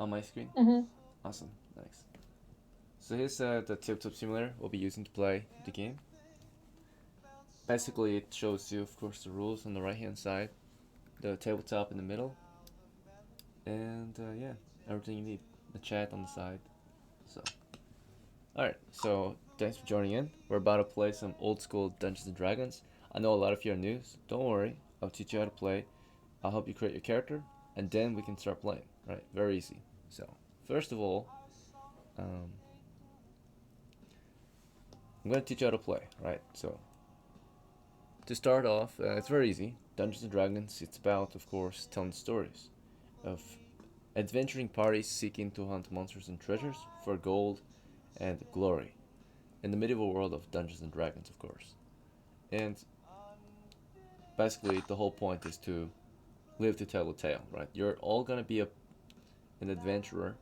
on my screen? Mm-hmm. Awesome, nice. So here's the tabletop simulator we'll be using to play the game. Basically, it shows you, of course, the rules on the right-hand side, the tabletop in the middle, and yeah, everything you need. The chat on the side. So, alright, so thanks for joining in. We're about to play some old school Dungeons and Dragons. I know a lot of you are new, so don't worry. I'll teach you how to play. I'll help you create your character, and then we can start playing. Right, very easy. So, first of all, um, I'm going to teach you how to play. Right, so to start off, it's very easy. Dungeons and Dragons, it's about, of course, telling stories of adventuring parties seeking to hunt monsters and treasures for gold and glory in the medieval world of Dungeons and Dragons, of course. And basically, the whole point is to live to tell a tale, right? You're all gonna be an adventurer,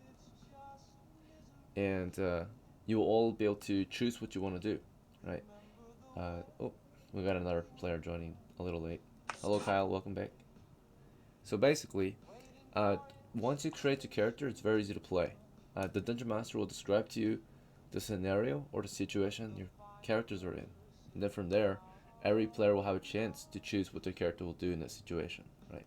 and you will all be able to choose what you want to do, right? Oh, we got another player joining a little late. Hello, Kyle. Welcome back. So basically, uh, once you create your character, it's very easy to play. The dungeon master will describe to you the scenario or the situation your characters are in, and then from there, every player will have a chance to choose what their character will do in that situation, right?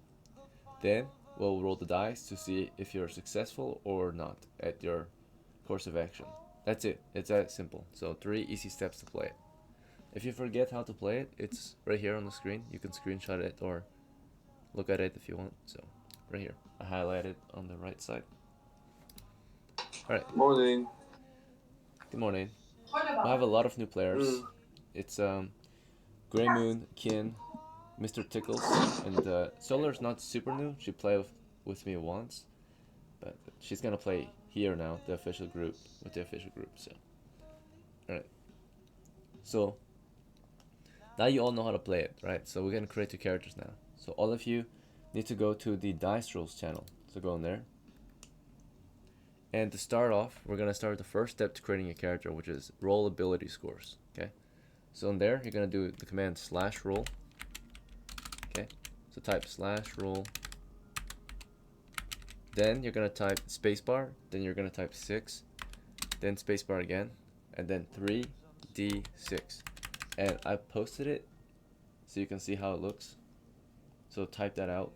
Then we'll roll the dice to see if you're successful or not at your course of action. That's it. It's that simple. So 3 easy steps to play it. If you forget how to play it, it's right here on the screen. You can screenshot it or look at it if you want. So right here, I highlight it on the right side. All right. Morning. Good morning. We have a lot of new players. It's Grey Moon, Kin, Mr. Tickles, and Solar's not super new. She played with me once, but she's gonna play here now, the official group with the official group. So, all right. So now you all know how to play it, right? So we're gonna create your characters now. So all of you need to go to the Dice Rules channel. So go in there. And to start off, we're gonna start the first step to creating a character, which is roll ability scores. Okay. So in there, you're gonna do the command /roll. Okay. So type /roll. Then you're gonna type spacebar. Then you're gonna type 6. Then spacebar again, and then 3d6. And I posted it so you can see how it looks. So type that out,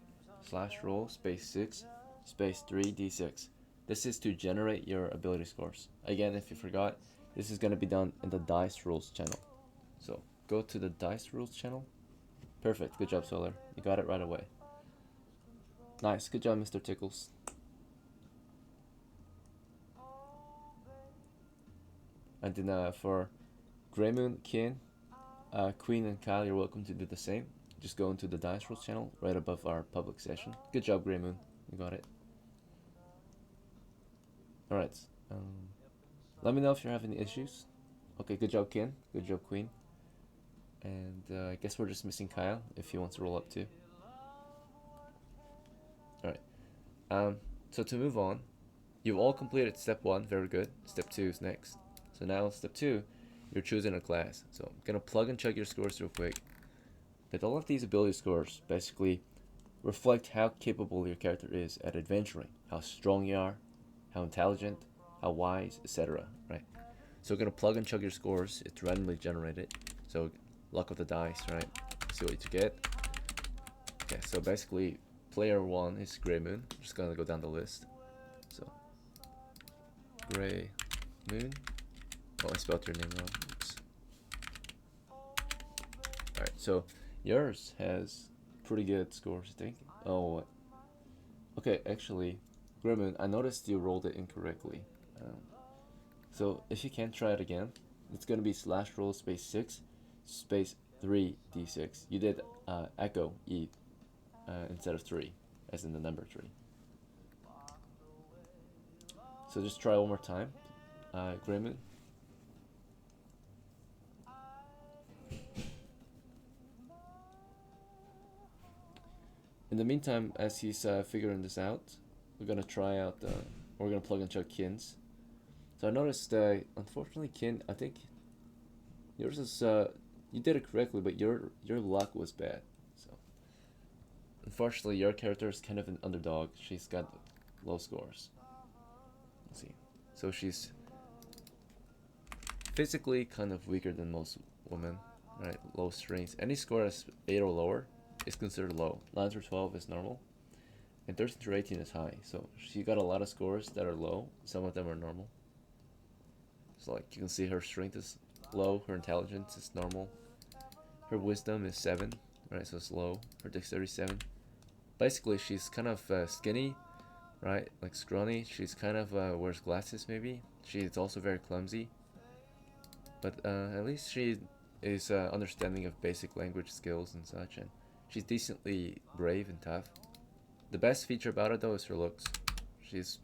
/roll space 6 space 3d6. This is to generate your ability scores. Again, if you forgot, this is going to be done in the Dice Rules channel. So go to the Dice Rules channel. Perfect, good job, Solar. You got it right away. Nice, good job, Mr. Tickles. And then for Greymoon, Kin, Queen, and Kyle, you're welcome to do the same. Just go into the Dice Rules channel right above our public session. Good job, Greymoon. You got it. Alright. Let me know if you're having issues. Okay, good job, Kin. Good job, Queen. And I guess we're just missing Kyle if he wants to roll up too. Alright. So to move on, you've all completed step 1. Very good. Step 2 is next. So now step 2, you're choosing a class. So I'm going to plug and check your scores real quick. That all of these ability scores basically reflect how capable your character is at adventuring, how strong you are, how intelligent, how wise, etc. Right? So we're gonna plug and chug your scores. It's randomly generated. So luck of the dice, right? See what you get. Okay, so basically player 1 is Grey Moon. I'm just gonna go down the list. So Grey Moon. Oh, I spelled your name wrong. Oops. Alright, so yours has pretty good scores, I think. Oh, okay, actually, Grey Moon, I noticed you rolled it incorrectly. So if you can try it again, it's gonna be /roll space 6 space 3d6. You did echo E instead of 3, as in the number 3. So just try one more time, Grey Moon. In the meantime, as he's figuring this out, we're gonna try out. We're gonna plug and check Kin's. So I noticed, unfortunately, Kin, I think yours is you did it correctly, but your luck was bad. So unfortunately, your character is kind of an underdog. She's got low scores. Let's see. So she's physically kind of weaker than most women, right? Low strength. Any score that's 8 or lower is considered low. 9 through 12 is normal, and 13 through 18 is high. So she got a lot of scores that are low. Some of them are normal. So like you can see her strength is low, her intelligence is normal, her wisdom is 7, right? So it's low. Her dexterity 7. Basically, she's kind of skinny, right? Like scrawny. She's kind of wears glasses maybe. She's also very clumsy. But at least she is understanding of basic language skills and such, and she's decently brave and tough. The best feature about her though is her looks. She's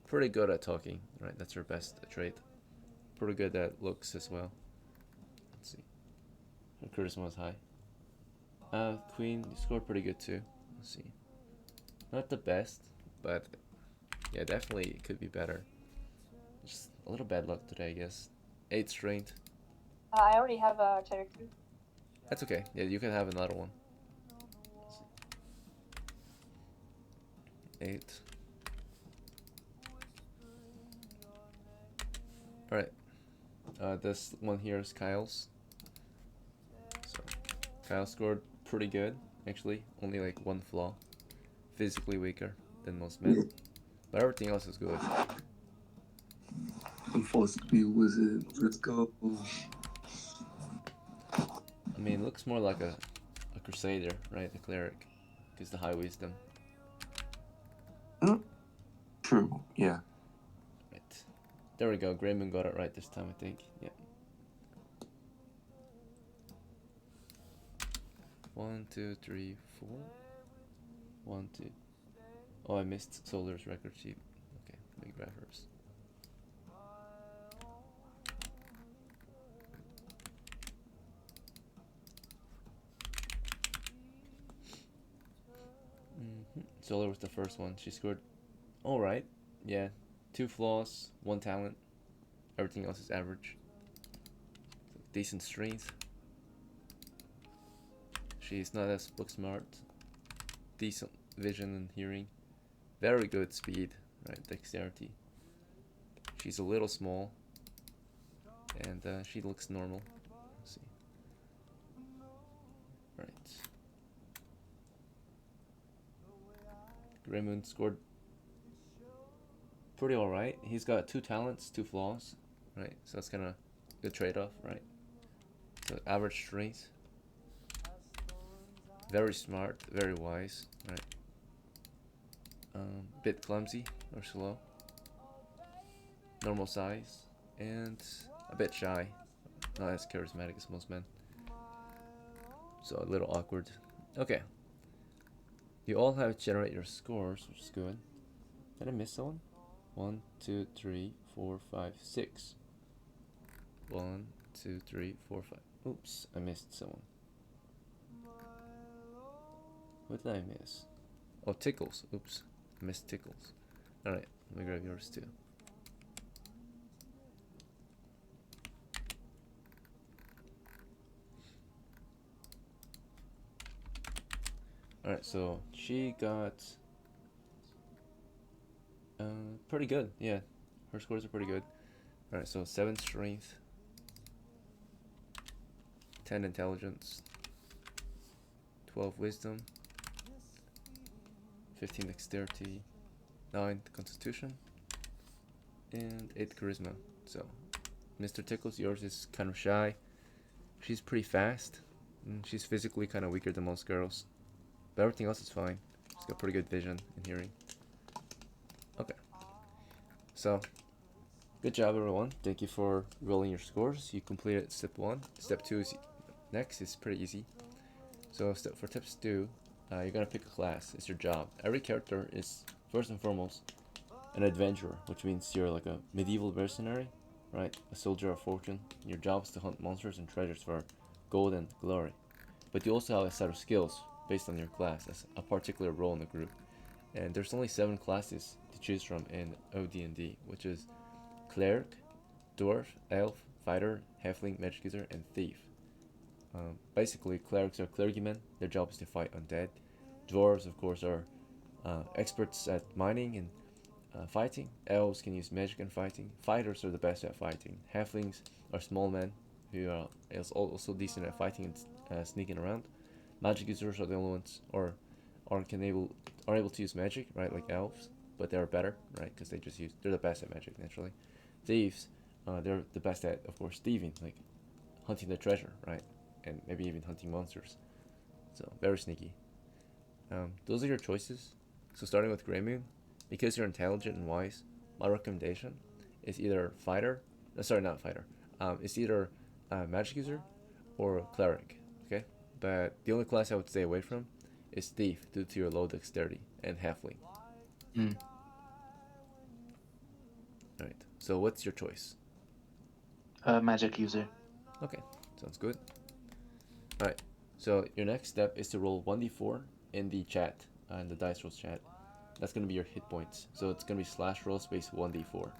pretty good at talking, right? That's her best trait. Pretty good at looks as well. Let's see. Her charisma is high. Queen scored pretty good too. Let's see. Not the best, but yeah, definitely could be better. Just a little bad luck today, I guess. 8 strength. I already have a character. That's okay. Yeah, you can have another one. 8. Alright. This one here is Kyle's. So, Kyle scored pretty good, actually. Only like 1 flaw. Physically weaker than most men. But everything else is good. I'm forced to be a wizard. Let's go. I mean, it looks more like a crusader, right? A cleric. Because the high wisdom. True, yeah. Right. There we go. Grayman got it right this time, I think. Yeah. 1, 2, 3, 4. 1, 2. Oh, I missed Solar's record sheet. Okay, let me grab hers. Solar was the first one. She scored alright. Yeah. 2 flaws, 1 talent. Everything else is average. Decent strength. She's not as book smart. Decent vision and hearing. Very good speed, right? Dexterity. She's a little small. And she looks normal. Let's see. Right. Graymoon scored pretty alright. He's got 2 talents, 2 flaws, right? So that's kind of good trade-off, right? So average strength. Very smart, very wise, right? Bit clumsy or slow. Normal size, and a bit shy. Not as charismatic as most men. So a little awkward. Okay. You all have generated your scores, which is good. Did I miss someone? 1, 2, 3, 4, 5, 6. 1, 2, 3, 4, 5. Oops, I missed someone. What did I miss? Oh, Tickles. Oops, I missed Tickles. Alright, let me grab yours too. Alright, so she got pretty good. Yeah, her scores are pretty good. Alright, so 7 strength, 10 intelligence, 12 wisdom, 15 dexterity, 9 constitution, and 8 charisma. So Mr. Tickles, yours is kind of shy. She's pretty fast, and she's physically kind of weaker than most girls. But everything else is fine. She's got pretty good vision and hearing. Okay. So, good job everyone. Thank you for rolling your scores. You completed step 1. Step 2 is next. It's pretty easy. So for tips 2, you're gonna pick a class. It's your job. Every character is first and foremost an adventurer, which means you're like a medieval mercenary, right? A soldier of fortune. Your job is to hunt monsters and treasures for gold and glory. But you also have a set of skills based on your class as a particular role in the group. And there's only 7 classes to choose from in OD&D, which is Cleric, Dwarf, Elf, Fighter, Halfling, Magic User, and Thief. Basically, clerics are clergymen. Their job is to fight undead. Dwarves, of course, are experts at mining, and fighting. Elves can use magic and fighting. Fighters are the best at fighting. Halflings are small men who are also decent at fighting and sneaking around. Magic users are the only ones, or are able to use magic, right? Like elves, but they're better, right? Because they're the best at magic naturally. Thieves, they're the best at, of course, thieving, like hunting the treasure, right? And maybe even hunting monsters. So very sneaky. Those are your choices. So starting with Grey Moon, because you're intelligent and wise, my recommendation is either fighter. Sorry, not fighter. It's either magic user or cleric. Okay, but the only class I would stay away from is thief due to your low dexterity and halfling. Mm. All right. So what's your choice? Magic user. Okay, sounds good. All right. So your next step is to roll 1d4 in the chat, in the dice rolls chat. That's gonna be your hit points. So it's gonna be /roll space 1d4.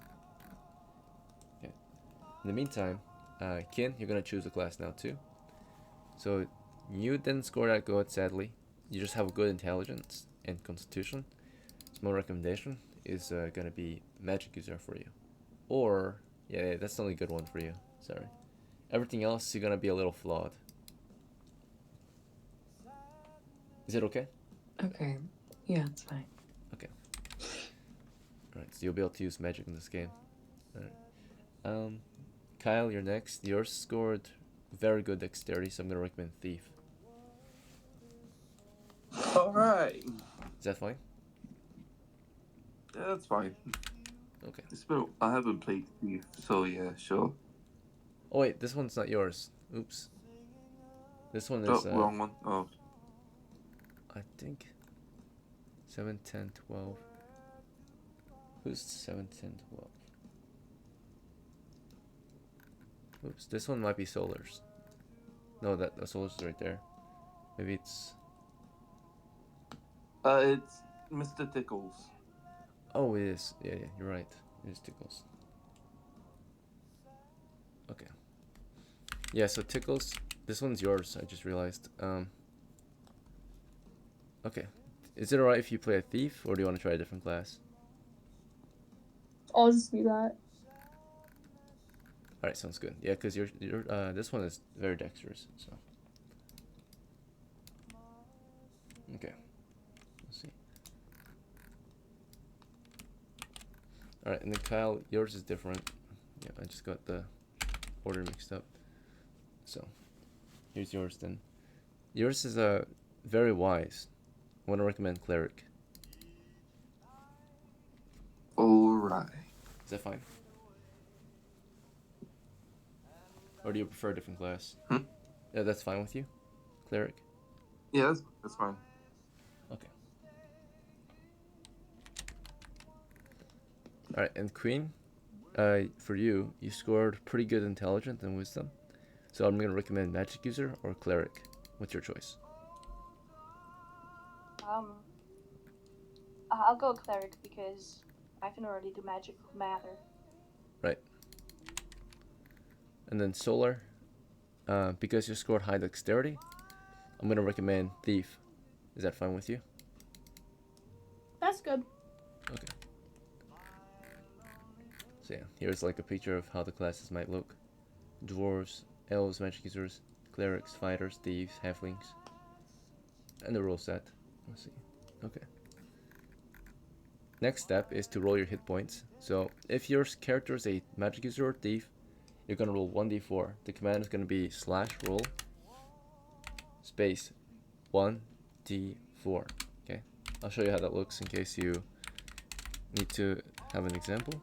Okay. In the meantime, Kin, you're gonna choose a class now too. So you didn't score that good, sadly. You just have a good intelligence and constitution. So my recommendation is gonna be magic user for you. Or yeah, that's the only good one for you. Sorry. Everything else you're gonna be a little flawed. Is it okay? Okay. Yeah, it's fine. Okay. Alright, so you'll be able to use magic in this game. Alright. Kyle, you're next. Yours scored very good dexterity, so I'm gonna recommend thief. Alright. Is that fine? Yeah, that's fine. Okay. I haven't played Thief, so yeah, sure. Oh wait, this one's not yours. Oops. This one Oh, is wrong one. Oh. I think 7, 10, 12. Who's 7, 10, 12? Oops, this one might be Solar's. No, the Solar's right there. Maybe it's... It's Mr. Tickles. Oh, it is. Yeah, you're right. It is Tickles. Okay. Yeah, so Tickles, this one's yours, I just realized. Okay. Is it alright if you play a thief, or do you want to try a different class? I'll just do that. Alright, sounds good. Yeah, because this one is very dexterous, so. Okay. Let's see. Alright, and then Kyle, yours is different. Yeah, I just got the order mixed up. So, here's yours then. Yours is very wise. I want to recommend cleric. Alright. Is that fine? Or do you prefer a different class? Yeah, that's fine with you? Cleric? Yeah, that's fine. Okay. Alright, and Queen, for you scored pretty good intelligence and wisdom. So I'm going to recommend magic user or cleric. What's your choice? I'll go cleric because I can already do magic with matter. Right. And then Solar, because you scored high dexterity, I'm going to recommend thief. Is that fine with you? That's good. Okay. So yeah, here's like a picture of how the classes might look. Dwarves, elves, magic users, clerics, fighters, thieves, halflings. And the rule set. Let's see. Okay. Next step is to roll your hit points. So if your character is a magic user or thief, you're gonna roll 1d4. The command is gonna be /roll space 1d4. Okay, I'll show you how that looks in case you need to have an example.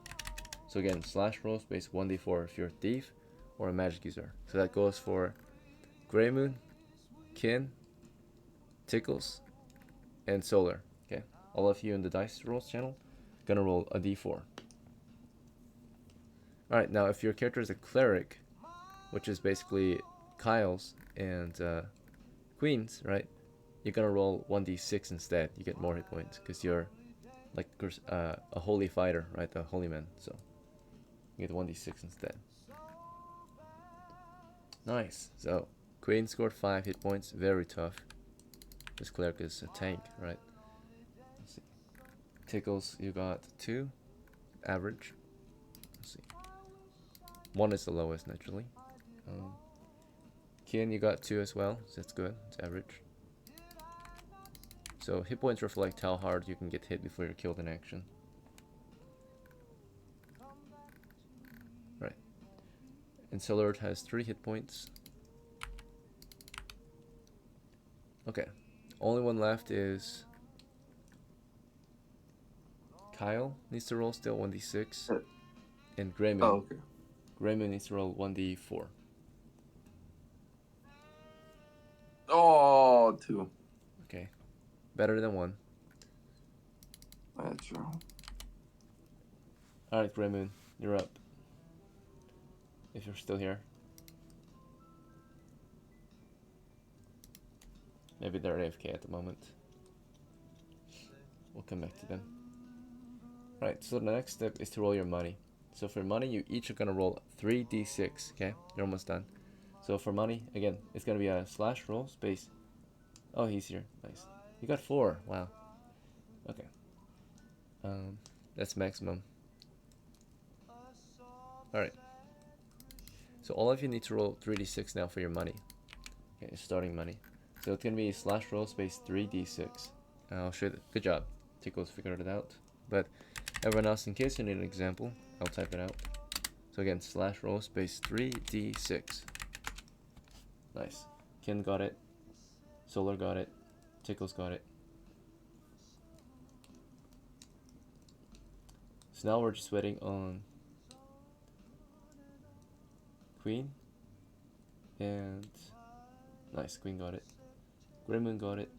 So again, /roll space 1d4 if you're a thief or a magic user. So that goes for Grey Moon, Kin, Tickles, and Solar. Okay, all of you in the dice rolls channel gonna roll a d4. Alright, now if your character is a cleric, which is basically Kyle's and Queen's, right? You're gonna roll 1d6 instead. You get more hit points because you're like a holy fighter, right? A holy man. So you get 1d6 instead. Nice. So Queen scored 5 hit points. Very tough. This cleric is a tank, right? Let's see. Tickles, you got 2. average. Let's see. 1 is the lowest, naturally. Kian, you got 2 as well, so that's good. It's average. So hit points reflect how hard you can get hit before you're killed in action. Right. And Solar has 3 hit points. Okay. Only one left is Kyle needs to roll still 1d6. And Graymoon. Oh, okay. Graymoon needs to roll 1d4. Oh, 2. Okay. Better than 1. That's true. Alright, Graymoon, you're up. If you're still here. Maybe they're AFK at the moment. We'll come back to them. Alright, so the next step is to roll your money. So for money, you each are going to roll 3d6, okay? You're almost done. So for money, again, it's going to be a slash roll space. Oh, he's here. Nice. You got 4. Wow. Okay. That's maximum. Alright. So all of you need to roll 3d6 now for your money. Okay, starting money. So it's going to be slash roll space 3d6. I'll show you. Good job. Tickles figured it out. But everyone else, in case you need an example, I'll type it out. So again, slash roll space 3d6. Nice. Ken got it. Solar got it. Tickles got it. So now we're just waiting on Queen. And nice, Queen got it. Graymoon got it.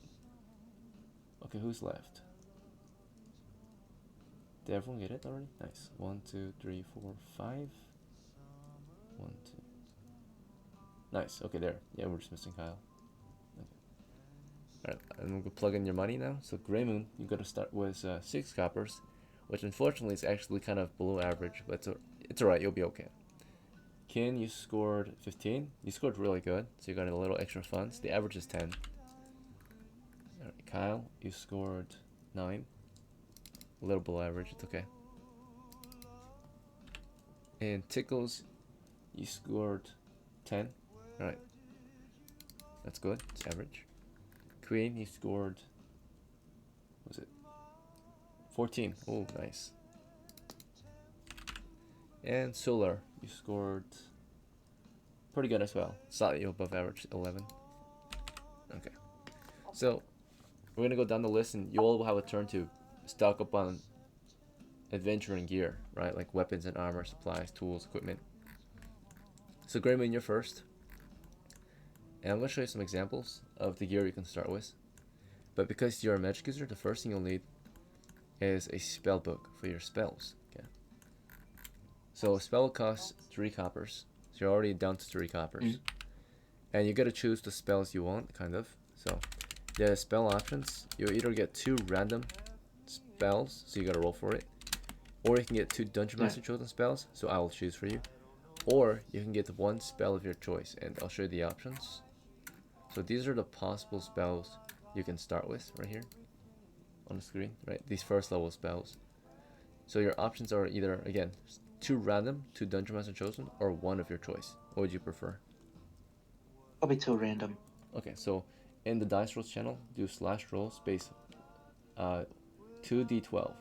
Okay, who's left? Did everyone get it already? Nice. 1, 2, 3, 4, 5. 1, 2. Nice. Okay, there. Yeah, we're just missing Kyle. Okay. Alright, and we'll go plug in your money now. So Graymoon, you got to start with 6 coppers, which unfortunately is actually kind of below average, but it's alright. You'll be okay. Kin, you scored 15. You scored really good, so you got a little extra funds. The average is 10. Alright, Kyle, you scored 9. A little below average, it's okay. And Tickles, you scored 10. Alright. That's good, it's average. Queen, you scored, what was it? 14. Oh, nice. And Solar, you scored pretty good as well. Slightly above average, 11. Okay. So, we're gonna go down the list and you all will have a turn to stock up on adventure and gear, right? Like weapons and armor, supplies, tools, equipment. So Grayman, you're first. And I'm gonna show you some examples of the gear you can start with. But because you're a magic user, the first thing you'll need is a spell book for your spells. Okay. So a spell costs 3 coppers. So you're already down to 3 coppers. And you gotta choose the spells you want, kind of. So the spell options, you either get 2 random spells, so you gotta roll for it, or you can get 2 Dungeon Master chosen spells, so I will choose for you, or you can get 1 spell of your choice, and I'll show you the options. So these are the possible spells you can start with right here on the screen, right? These first level spells. So your options are either, again, 2 random, 2 Dungeon Master chosen, or 1 of your choice. What would you prefer? Probably 2 random. Okay, so in the dice rolls channel, do slash roll space 2d12.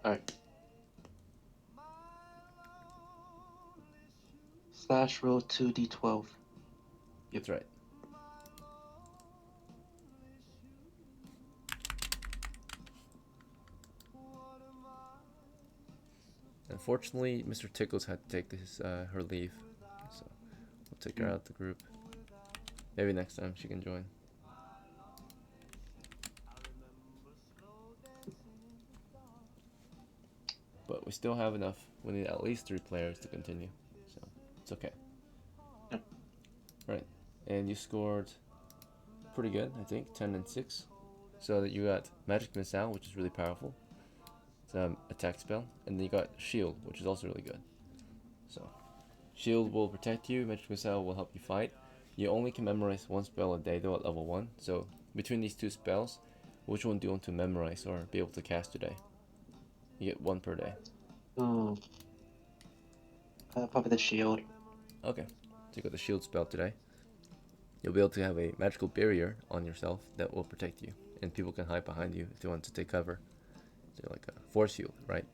Alright. Slash roll 2d12. That's right. Unfortunately, Mr. Tickles had to take this, her leave, so we'll take her out of the group. Maybe next time she can join. But we still have enough. We need at least 3 players to continue, so it's okay. Yep. Right, and you scored pretty good, I think, 10 and 6. So that you got Magic Missile, which is really powerful. It's an attack spell, and then you got Shield, which is also really good. So, Shield will protect you, Magic Missile will help you fight. You only can memorize 1 spell a day though at level 1, so between these 2 spells, Which one do you want to memorize or be able to cast today? You get 1 per day. Ooh. Probably the shield. Okay, so you got the shield spell today. You'll be able to have a magical barrier on yourself that will protect you, and people can hide behind you if they want to take cover. So like a force field, right?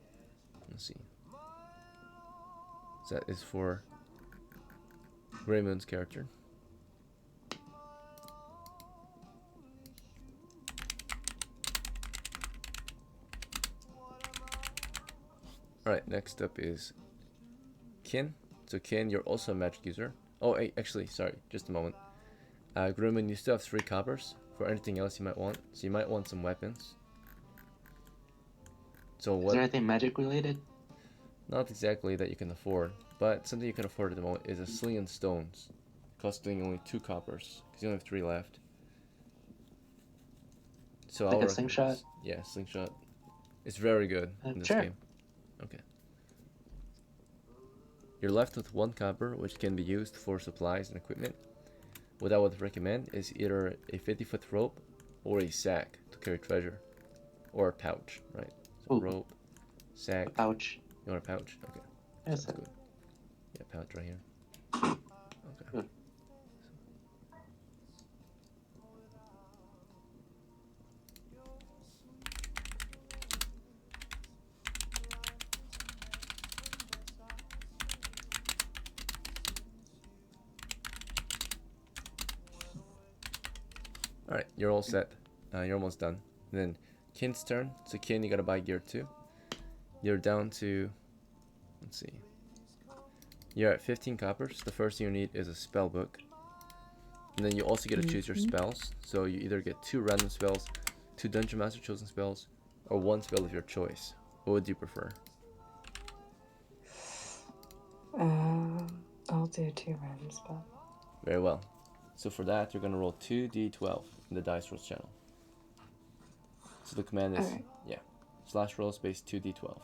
Let's see. So that is for Greymoon's character. Alright, next up is Kin. So Kin, you're also a magic user. Oh, hey, actually, sorry, just a moment. Greymoon, you still have 3 coppers for anything else you might want. So you might want some weapons. So Is what? there anything magic related? Not exactly that you can afford, but something you can afford at the moment is a sling and stones, costing only 2 coppers, because you only have 3 left. So Like I'll a recommend slingshot? this. Yeah, slingshot. It's very good in this Sure. game. Okay. You're left with 1 copper, which can be used for supplies and equipment. What I would recommend is either a 50-foot rope or a sack to carry treasure, or a pouch, right? So Ooh. rope, sack. A pouch. You want a pouch? Okay, Yes. sounds good. Yeah, pouch right here. Okay. Good. Alright, you're all set. You're almost done. And then Kin's turn. So Kin, you gotta buy gear too. You're down to, let's see. You're at 15 coppers. The first thing you need is a spell book. And then you also get to choose your spells. So you either get 2 random spells, 2 Dungeon Master chosen spells, or 1 spell of your choice. What would you prefer? I'll do 2 random spells. Very well. So for that, you're gonna roll 2d12 in the dice rolls channel. So the command is, Alright. yeah, /roll space 2d12.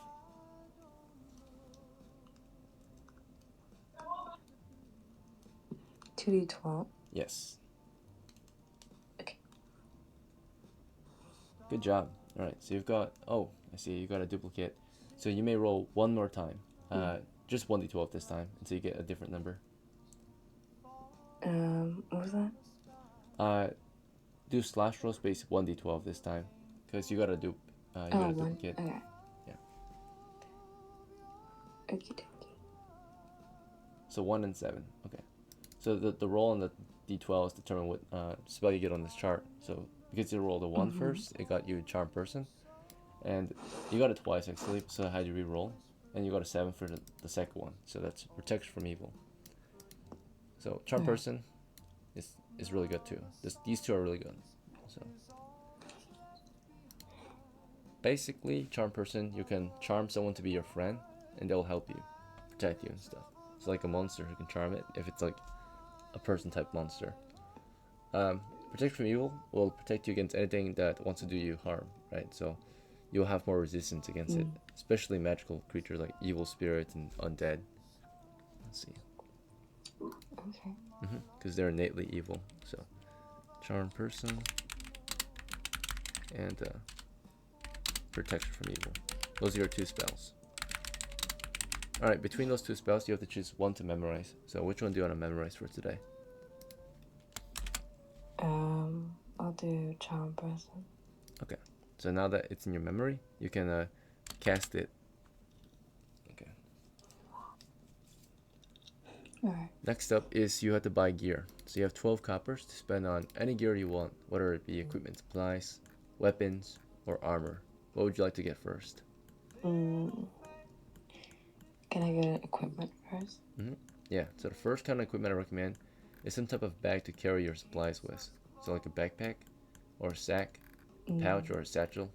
$2d12. Yes. Okay. Good job. Alright, so you've got, oh, I see, you got a duplicate. So you may roll 1 more time. Just 1d12 this time, until you get a different number. What was that? Do /roll space 1d12 this time. Because you got a dupe. You got a 1. duplicate. Okay. Yeah. Okie dokie. So 1 and 7. Okay. So the roll on the d12 is determine what spell you get on this chart. So because you rolled a 1 first, it got you Charm Person. And you got it twice actually, so I had you re-roll. And you got a 7 for the second one. So that's Protection from Evil. So Charm Person is really good too. These 2 are really good. So basically, Charm Person, you can charm someone to be your friend, and they'll help you, protect you and stuff. So like a monster who can charm it, if it's like a person type monster. Protect from Evil will protect you against anything that wants to do you harm, right? So you'll have more resistance against it, especially magical creatures like evil spirits and undead. Let's see. Okay. Because they're innately evil. So Charm Person and Protection from Evil. Those are your 2 spells. Alright, between those 2 spells, you have to choose 1 to memorize. So which one do you want to memorize for today? I'll do Charm Person. Okay. So now that it's in your memory, you can cast it. Okay. Alright. Next up is you have to buy gear. So you have 12 coppers to spend on any gear you want, whether it be equipment, supplies, weapons, or armor. What would you like to get first? Can I get equipment first? Yeah, so the first kind of equipment I recommend is some type of bag to carry your supplies with. So like a backpack, or a sack, pouch, or a satchel.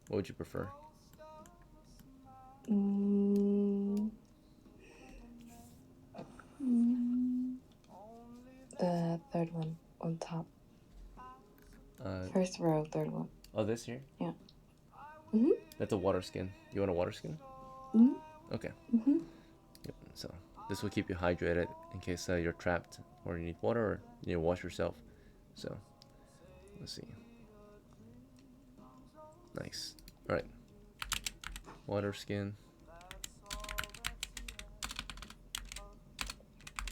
What would you prefer? The third one on top. First row, third one. Oh, this here? Yeah. That's a water skin. You want a water skin? Okay. Yep. So this will keep you hydrated in case you're trapped or you need water or you need to wash yourself. So let's see. Nice. Alright. Water skin.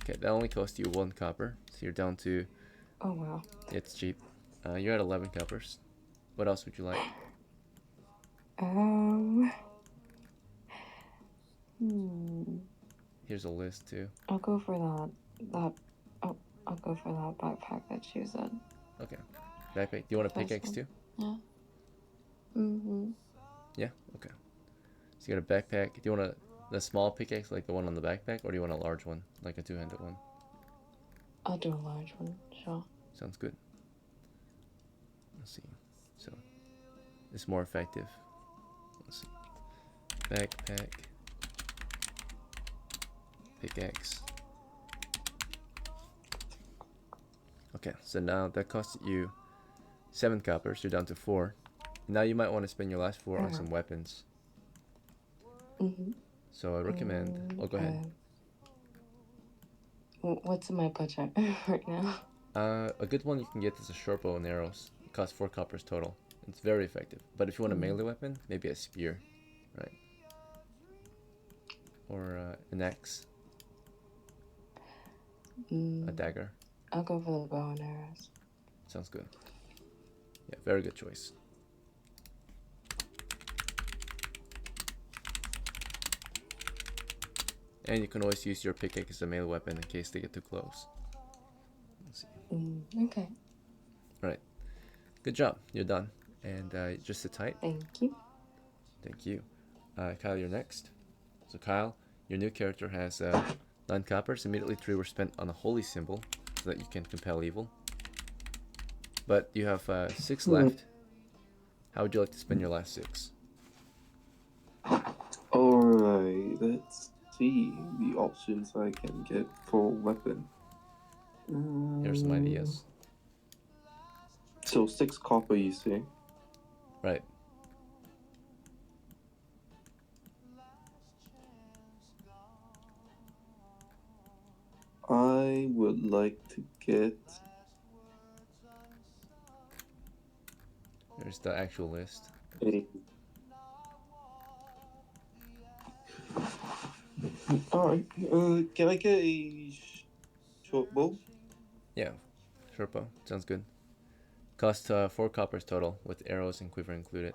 Okay, that only cost you 1 copper. So you're down to... Oh wow. It's cheap. You're at 11 coppers. What else would you like? Um. Hmm. Here's a list too. I'll go for that. Oh, I'll go for that backpack that she said. Okay. Backpack. Do you want a First pickaxe one. too? Yeah. Mm-hmm. Yeah? Okay. So you got a backpack. Do you want the small pickaxe like the one on the backpack, or do you want a large one, like a 2-handed one? I'll do a large one, sure. Sounds good. Let's see. So it's more effective. Let's see. Backpack. Pickaxe. Okay, so now that cost you 7 coppers. You're down to 4. Now you might want to spend your last 4 on some weapons. Mm-hmm. So I recommend. Oh, go ahead. What's in my budget right now? A good one you can get is a short bow and arrows. It costs 4 coppers total. It's very effective. But if you want a melee weapon, maybe a spear, right? Or an axe. A dagger. I'll go for the bow and arrows. Sounds good. Yeah, very good choice. And you can always use your pickaxe as a melee weapon in case they get too close. Let's see. Okay. Alright. Good job. You're done. And just sit tight. Thank you. Thank you. Kyle, you're next. So Kyle, your new character has 9 coppers. Immediately 3 were spent on a holy symbol so that you can compel evil. But you have 6 left. How would you like to spend your last 6? Alright, let's see the options I can get for weapon. Here's some ideas. So 6 copper, you say? Right. I would like to get... There's the actual list. Alright, can I get a short bow? Yeah, short bow. Sounds good. Cost 4 coppers total with arrows and quiver included.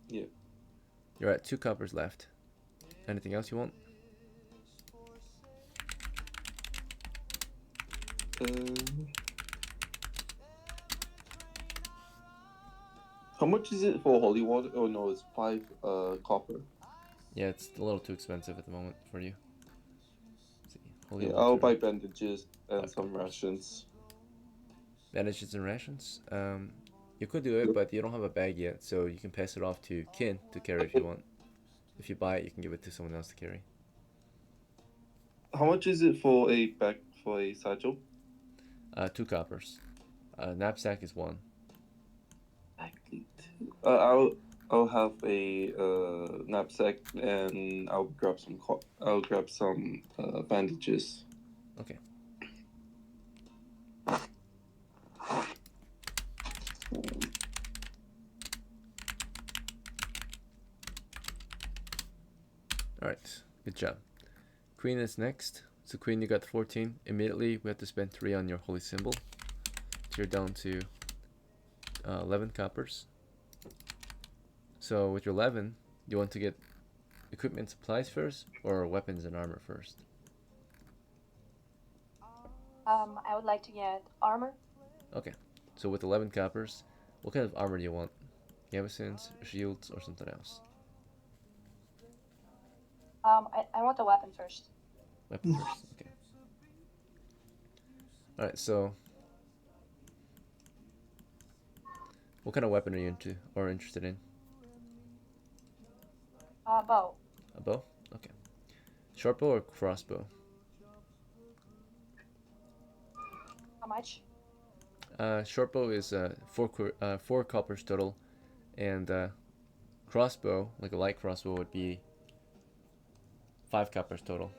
Yeah. You're at 2 coppers left. Anything else you want? How much is it for holy water? Oh no, it's 5 copper. Yeah, it's a little too expensive at the moment for you. Let's see. Holy Yeah, water. I'll buy bandages and 5 some coppers. rations. Bandages and rations? You could do it, but you don't have a bag yet, so you can pass it off to Kin to carry if you want. If you buy it, you can give it to someone else to carry. How much is it for a bag, for a satchel? 2 coppers. Knapsack is 1. Exactly 2. I'll have a knapsack and I'll grab some bandages. Okay. Alright, good job. Queen is next. So Queen, you got 14. Immediately, we have to spend 3 on your holy symbol. So you're down to 11 coppers. So with your 11, you want to get equipment supplies first, or weapons and armor first? I would like to get armor. Okay, so with 11 coppers, what kind of armor do you want? Gambesons, shields, or something else? I want the weapon first. Weapon first, okay. Alright, so what kind of weapon are you into or interested in? Bow. A bow? Okay. Short bow or crossbow? How much? Short bow is 4 coppers total, and crossbow, like a light crossbow, would be 5 coppers total.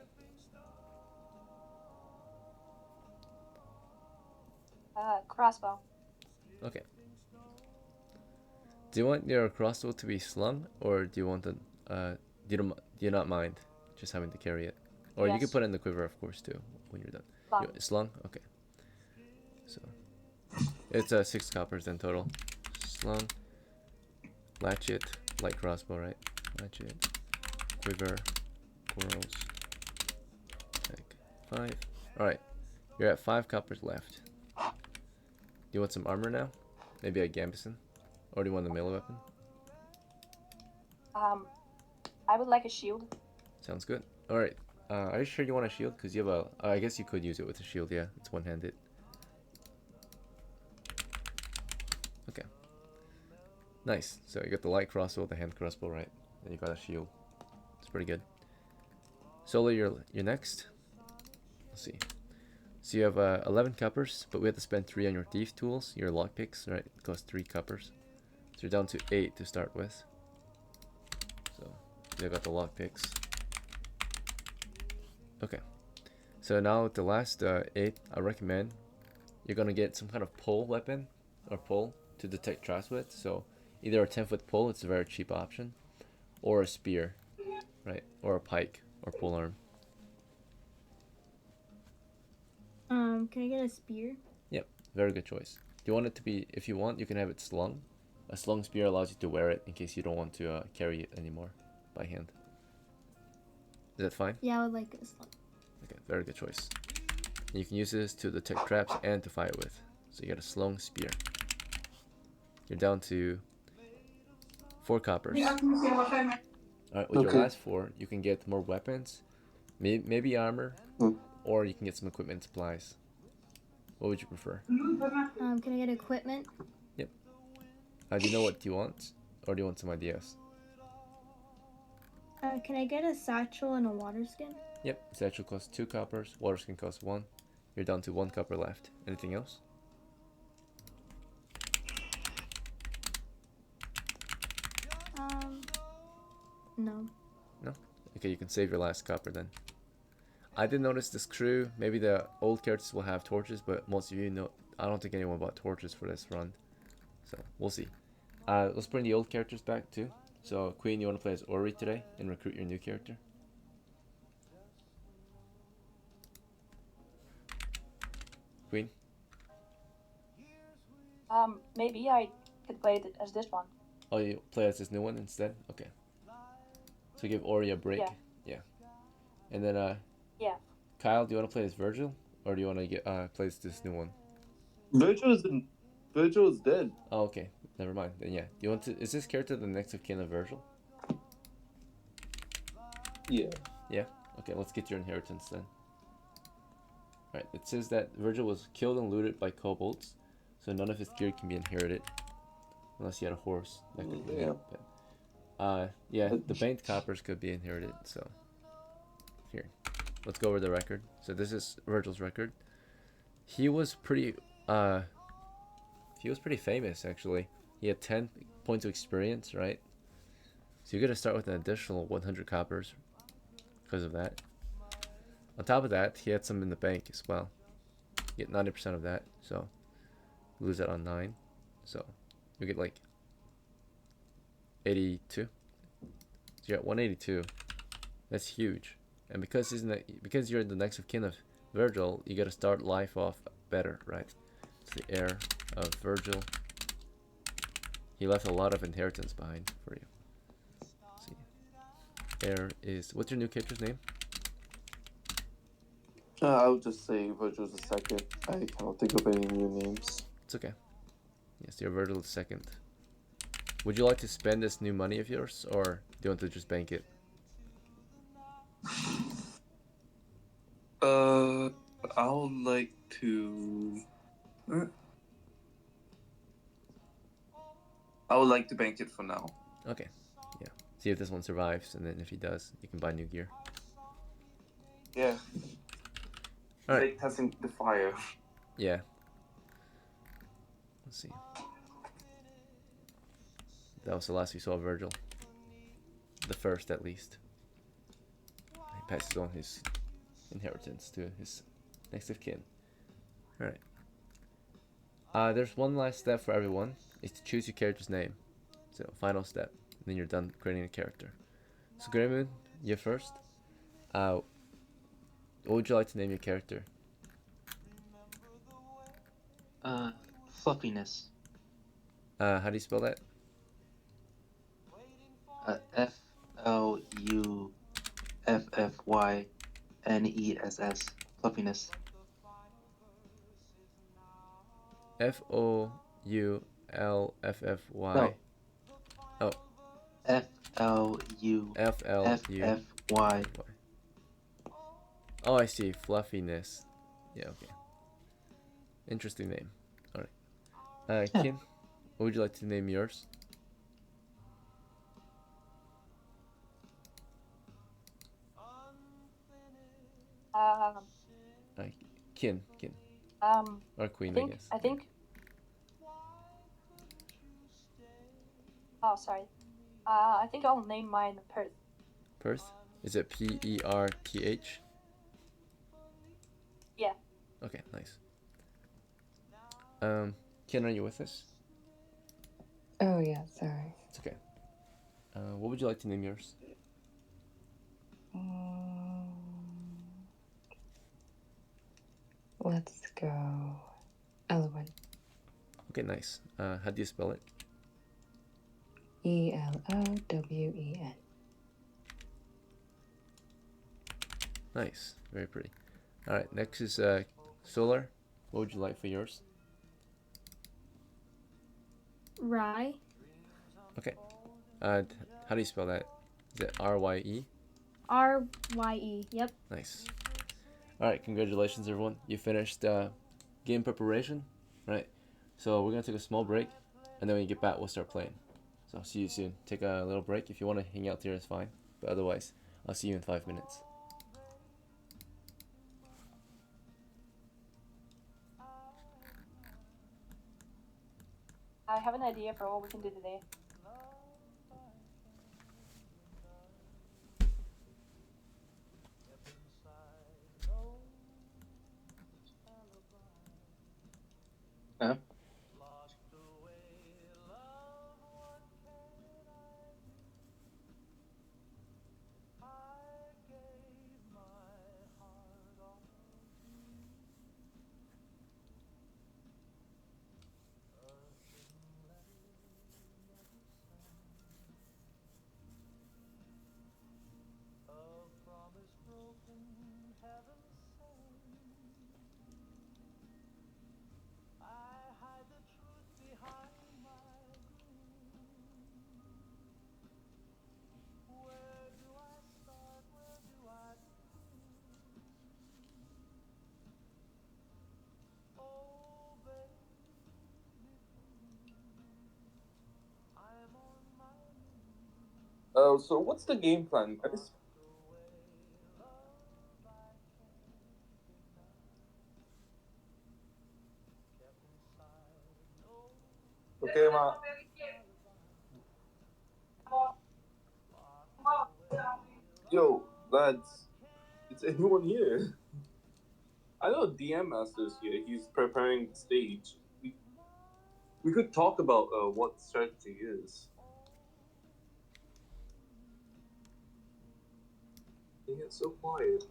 Crossbow. Okay. Do you want your crossbow to be slung, or do you want the do you not mind just having to carry it? Or you can Yes. put it in the quiver, of course, too, when you're done. Slung. Slung? Okay. So it's 6 coppers in total. Slung, latchet, light crossbow, right? Latchet, quiver, quarrels, like 5. All right, you're at 5 coppers left. Do you want some armor now? Maybe a gambeson, or do you want the melee weapon? I would like a shield. Sounds good. All right. Are you sure you want a shield? Because you have a. I guess you could use it with a shield. Yeah, it's one-handed. Okay. Nice. So you got the light crossbow, the hand crossbow, right? And you got a shield. It's pretty good. Solo, you're next. Let's see. So you have 11 coppers, but we have to spend 3 on your thief tools, your lockpicks, right? It costs 3 coppers. So you're down to 8 to start with. So you got the lockpicks. Okay. So now with the last 8, I recommend you're gonna get some kind of pole weapon or pole to detect traps with. So either a 10-foot pole, it's a very cheap option, or a spear, right? Or a pike or polearm. Can I get a spear? Yep, very good choice. Do you want it to be, if you want, you can have it slung. A slung spear allows you to wear it in case you don't want to carry it anymore by hand. Is that fine? Yeah, I would like a slung. Okay, very good choice. And you can use this to detect traps and to fight with. So you got a slung spear. You're down to 4 coppers. Alright, with your last 4, you can get more weapons, maybe armor, or you can get some equipment supplies. What would you prefer? Can I get equipment? Yep. Do you know what you want? Or do you want some ideas? Can I get a satchel and a water skin? Yep, satchel costs 2 coppers, water skin costs 1. You're down to 1 copper left. Anything else? No. No? Okay, you can save your last copper then. I did notice this crew, maybe the old characters will have torches, but most of you know, I don't think anyone bought torches for this run. So, we'll see. Let's bring the old characters back too. So, Queen, you want to play as Ori today and recruit your new character? Queen? Maybe I could play it as this one. Oh, you play as this new one instead? Okay. So give Ori a break? Yeah. And then, Yeah. Kyle, do you want to play as Virgil? Or do you want to get play as this new one? Virgil is dead. Oh, okay. Never mind. Then yeah. Do you want to? Is this character the next of kin of Virgil? Yeah. Yeah. Okay. Let's get your inheritance then. All right. It says that Virgil was killed and looted by kobolds, so none of his gear can be inherited, unless he had a horse. That could be. Yeah. Yeah. The banked coppers could be inherited. So here, let's go over the record. So this is Virgil's record. He was pretty. He was pretty famous actually. He had 10 points of experience, right? So you're gonna start with an additional 100 coppers because of that. On top of that, he had some in the bank as well. You get 90% of that, so you lose that on 9. So you get like 82. So you're at 182. That's huge. And because because you're the next of kin of Virgil, you gotta start life off better, right? It's the heir of Virgil. He left a lot of inheritance behind for you. Let's see. Heir is, what's your new character's name? I would just say Virgil's the second. I cannot think of any new names. It's okay. Yes, you're Virgil the second. Would you like to spend this new money of yours, or do you want to just bank it? I would like to. I would like to bank it for now. Okay. Yeah. See if this one survives, and then if he does, you can buy new gear. Yeah. All right. Like testing the fire. Yeah. Let's see. That was the last we saw of Virgil. The first, at least. He passes on his inheritance to his next of kin. Alright. There's one last step for everyone. Is to choose your character's name. So final step, and then you're done creating a character. So Grayman, you first. What would you like to name your character? Fluffiness. How do you spell that? FLUFFYNESS. Fluffiness. FOULFFY. No. Oh, FLU. FLUFFY. Oh, I see. Fluffiness. Yeah, okay. Interesting name. Alright. Yeah. Kim, what would you like to name yours? Um, Kin. Or I Queen, I think, guess. I think, oh, sorry. I think I'll name mine Perth. Perth? Is it PERTH? Yeah. Okay, nice. Kin, are you with us? Oh, yeah, sorry. It's okay. What would you like to name yours? Let's go. ELOWEN. Okay, nice. How do you spell it? ELOWEN. Nice. Very pretty. Alright, next is Solar. What would you like for yours? Rye. Okay. How do you spell that? Is it RYE? RYE. Yep. Nice. Alright, congratulations everyone. You finished game preparation. Right. So we're gonna take a small break, and then when you get back we'll start playing. So I'll see you soon. Take a little break. If you want to hang out here, it's fine. But otherwise, I'll see you in 5 minutes. I have an idea for what we can do today. Huh? So what's the game plan, guys? Okay, ma. Yo, lads, is anyone here? I know DM Master's here. He's preparing the stage. We could talk about what strategy is. They get so quiet.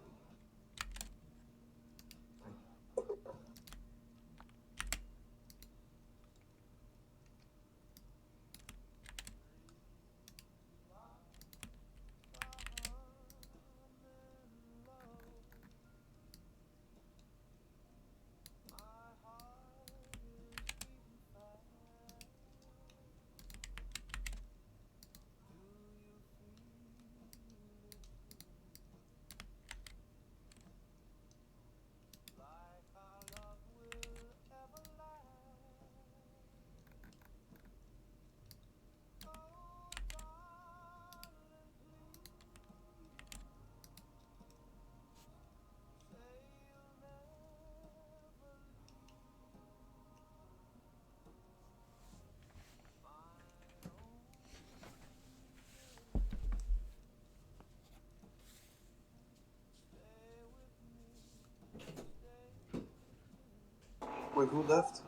Wait, who left?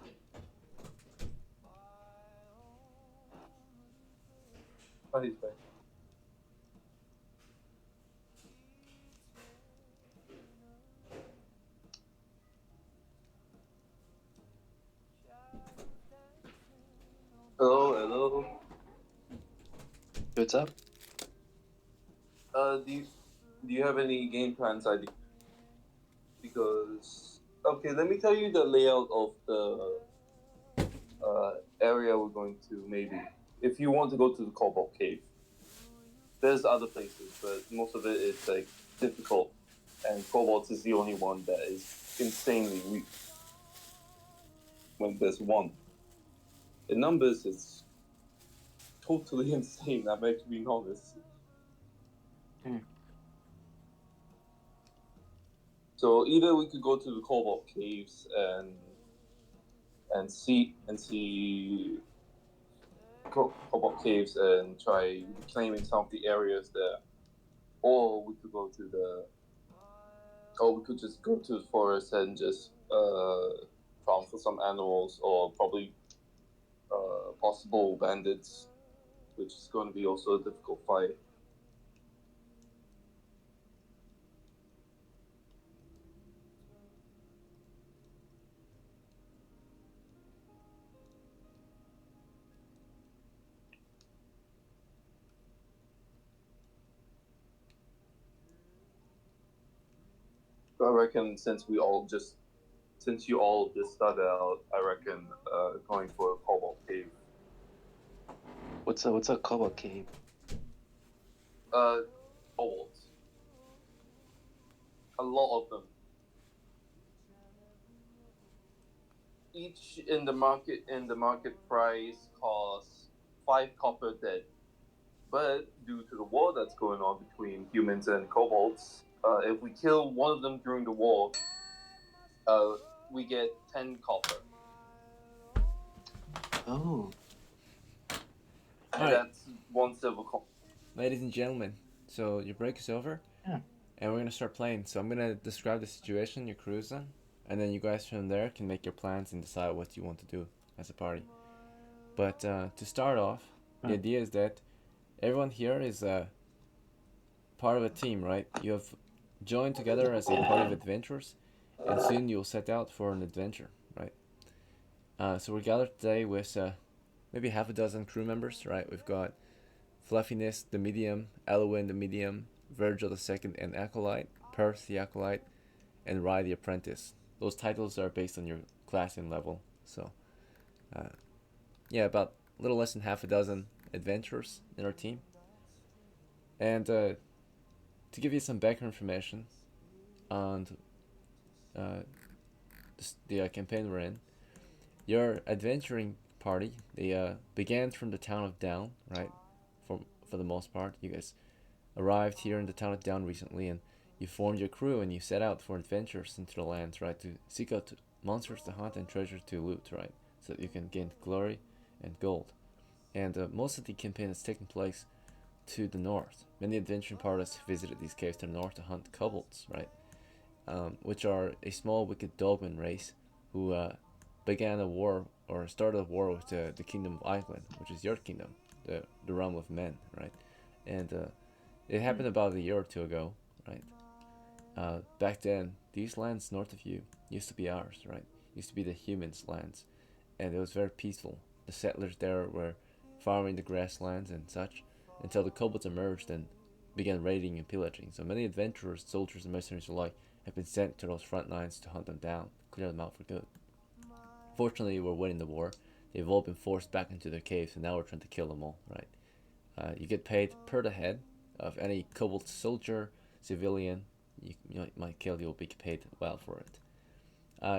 fine, he's fine. Hello, hello. What's up? Do you have any game plans idea? Because okay, let me tell you the layout of the area we're going to. Maybe if you want to go to the Cobalt Cave, there's other places, but most of it is like difficult, and Cobalt is the only one that is insanely weak. When there's one, in numbers, it's totally insane. I'm actually being honest. So either we could go to the Cobalt Caves and see Cobalt Caves and try reclaiming some of the areas there, or we could go to or we could just go to the forest and just farm for some animals, or probably possible bandits, which is going to be also a difficult fight. I reckon since you all just started out, I reckon going for a Cobalt Cave. What's a Cobalt Cave? Kobolds. A lot of them. Each in the market price costs 5 copper dead. But due to the war that's going on between humans and kobolds, if we kill one of them during the war, we get 10 copper. Oh. And Alright. that's 1 silver coin. Ladies and gentlemen, so your break is over. Yeah. And we're gonna start playing. So I'm gonna describe the situation you're cruising, and then you guys from there can make your plans and decide what you want to do as a party. But to start off, the idea is that everyone here is part of a team, right? You have joined together as a party of adventurers, and soon you'll set out for an adventure, right? So we're gathered today with maybe half a dozen crew members, right? We've got FLUFFYNESS, the medium, ELOWEN, the medium, VERGIL the second, and Acolyte, PERTH the Acolyte, and Rye the Apprentice. Those titles are based on your class and level. So, yeah, about a little less than half a dozen adventurers in our team. And to give you some background information on the campaign we're in, your adventuring party, they began from the town of Down, right? For the most part, you guys arrived here in the town of Down recently, and you formed your crew and you set out for adventures into the lands, right? To seek out monsters to hunt and treasure to loot, right? So that you can gain glory and gold. And most of the campaign has taken place to the north. Many adventuring parties visited these caves to the north to hunt kobolds, right? Which are a small wicked dogman race who began a war or started a war with the kingdom of Iceland, which is your kingdom, the realm of men, right? And it happened about a year or two ago, right? Back then, these lands north of you used to be ours, right? Used to be the humans' lands, and it was very peaceful. The settlers there were farming the grasslands and such until the kobolds emerged and began raiding and pillaging. So many adventurers, soldiers, and mercenaries alike have been sent to those front lines to hunt them down, clear them out for good. Fortunately, we're winning the war. They've all been forced back into their caves, and now we're trying to kill them all, right? You get paid per the head of any kobold soldier, civilian you might kill. You'll be paid well for it.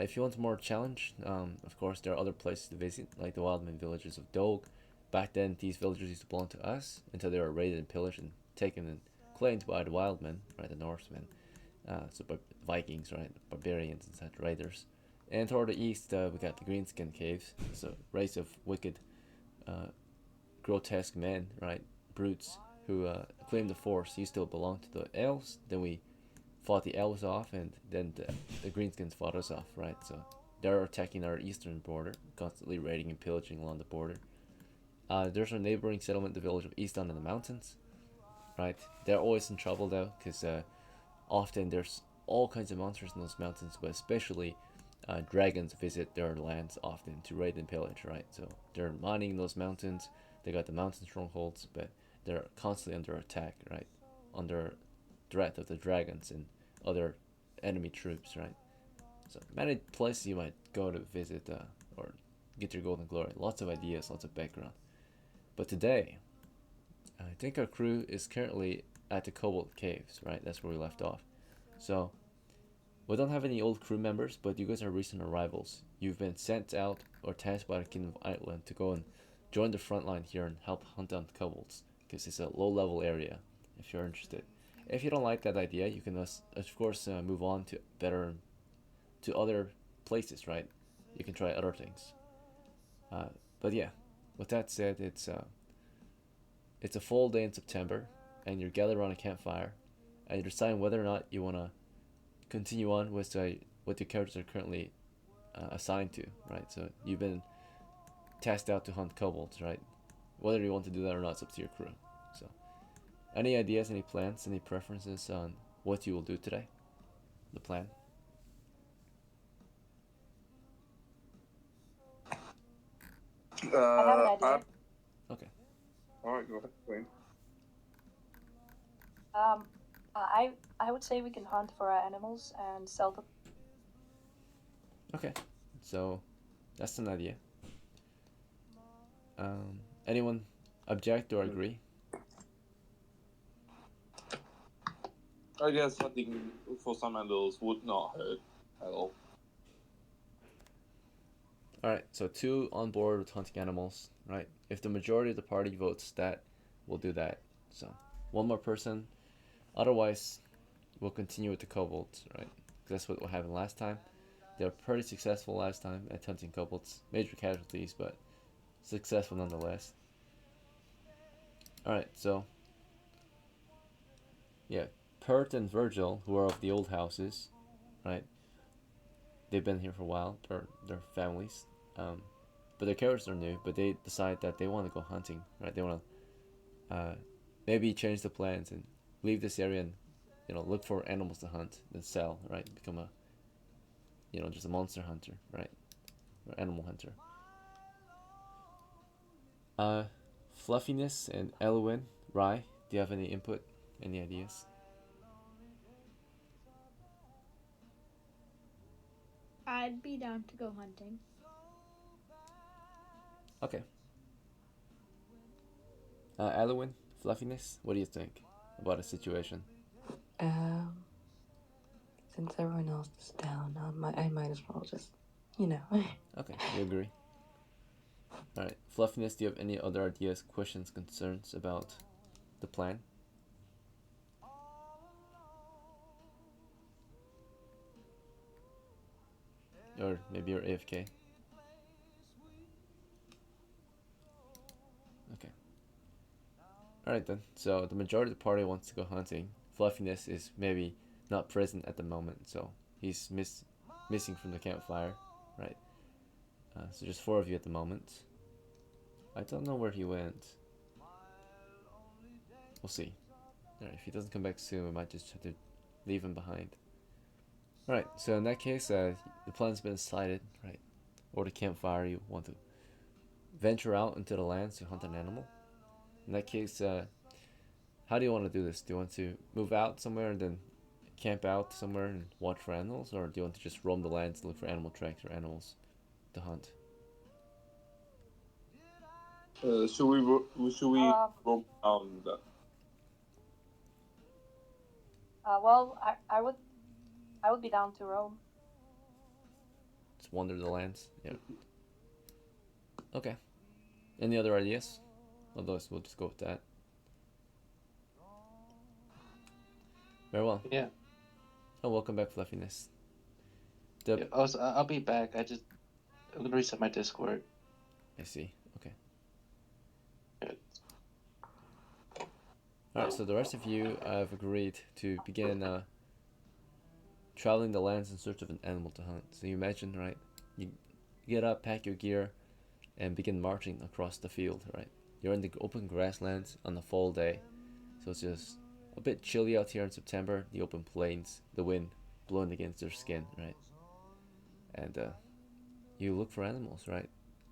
If you want more challenge, of course, there are other places to visit, like the wildman villages of Dog. Back then, these villages used to belong to us until they were raided and pillaged and taken and claimed by the wildmen, right, the Norsemen. So Vikings, right, barbarians and such raiders. And toward the east, we got the Greenskin Caves. It's a race of wicked, grotesque men, right, brutes, who claimed the force. You still belong to the elves. Then we fought the elves off, and then the Greenskins fought us off, right? So they're attacking our eastern border, constantly raiding and pillaging along the border. There's a neighboring settlement, the village of Easton in the mountains, right? They're always in trouble though, because often there's all kinds of monsters in those mountains, but especially dragons visit their lands often to raid and pillage, right? So they're mining in those mountains. They got the mountain strongholds, but they're constantly under attack, right? Under threat of the dragons and other enemy troops, right? So many places you might go to visit or get your golden glory. Lots of ideas, lots of background. But today, I think our crew is currently at the Kobold Caves, right? That's where we left off. So we don't have any old crew members, but you guys are recent arrivals. You've been sent out or tasked by the Kingdom of Ireland to go and join the front line here and help hunt down kobolds, because it's a low-level area. If you're interested, if you don't like that idea, you can of course move on to other places, right? You can try other things. But yeah, with that said, it's a full day in September, and you're gathered around a campfire, and you're deciding whether or not you want to continue on with what your characters are currently assigned to, right? So you've been tasked out to hunt kobolds, right? Whether you want to do that or not, it's up to your crew. So, any ideas, any plans, any preferences on what you will do today? The plan? I have an idea. Okay. Alright, go ahead, Wayne. I would say we can hunt for our animals and sell them. Okay. So, that's an idea. Anyone object or agree? I guess hunting for some animals would not hurt at all. Alright, so 2 on board with hunting animals, right? If the majority of the party votes that, we'll do that. So, 1 more person. Otherwise, we'll continue with the kobolds, right? That's what happened last time. They were pretty successful last time at hunting kobolds. Major casualties, but successful nonetheless. Alright, so yeah, PERTH and VERGIL, who are of the old houses, right? They've been here for a while, their families. But their characters are new, but they decide that they want to go hunting, right? They want to maybe change the plans and leave this area and, look for animals to hunt and sell, right? Become a, just a monster hunter, right? Or animal hunter. Fluffiness and ELOWEN, Rye, do you have any input? Any ideas? I'd be down to go hunting. Okay. ELOWEN, Fluffiness, what do you think about the situation? Since everyone else is down, I might as well just, Okay, you agree. Alright, Fluffiness, do you have any other ideas, questions, concerns about the plan? Or maybe you're AFK. Okay. Alright then, so the majority of the party wants to go hunting. Fluffiness is maybe not present at the moment, so he's missing from the campfire, right? So just 4 of you at the moment. I don't know where he went. We'll see. Alright, if he doesn't come back soon, we might just have to leave him behind. Alright, so in that case, the plan's been decided, right? Or the campfire, you want to venture out into the lands to hunt an animal. In that case, how do you want to do this? Do you want to move out somewhere and then camp out somewhere and watch for animals? Or do you want to just roam the lands and look for animal tracks or animals to hunt? Should we roam down that? Well, I would be down to roam. Just wander the lands? Yeah. Okay. Any other ideas? Otherwise, we'll just go with that. Very well. Yeah. Oh, welcome back, Fluffiness. Yeah, I'll be back. I'm gonna reset my Discord. I see. Okay. Yeah. Alright, so the rest of you have agreed to begin traveling the lands in search of an animal to hunt. So you imagine, right? You get up, pack your gear, and begin marching across the field, right? You're in the open grasslands on a fall day, so it's just a bit chilly out here in September. The open plains, the wind blowing against your skin, right? And you look for animals, right?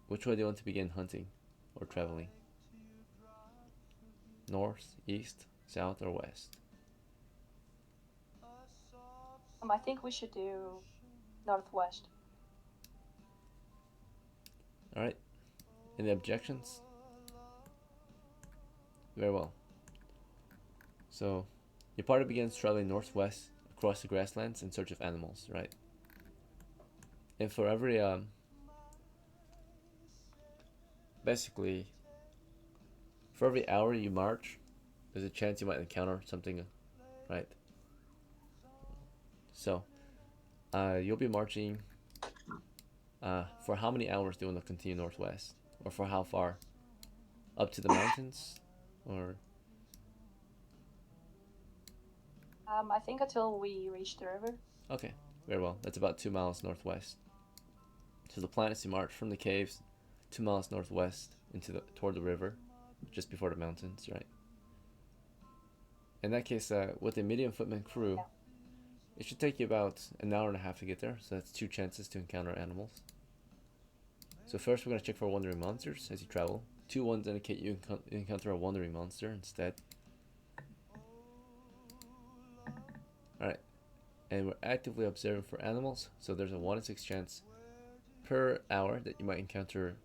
Which way do you want to begin hunting or traveling? North, east, south, or west? I think we should do northwest. Alright, any objections? Very well. So, your party begins traveling northwest across the grasslands in search of animals, right? And for every, basically, for every hour you march, there's a chance you might encounter something, right? So, you'll be marching, for how many hours do you want to continue northwest? Or for how far? Up to the mountains? Or... I think until we reach the river. Okay, very well. That's about 2 miles northwest. So the plan is to march from the caves 2 miles northwest toward the river, just before the mountains, right? In that case, with a medium footman crew, it should take you about an hour and a half to get there. So that's 2 chances to encounter animals. So first, we're gonna check for wandering monsters as you travel. 2 ones indicate you encounter a wandering monster instead. Alright, and we're actively observing for animals, so there's a 1 in 6 chance per hour that you might encounter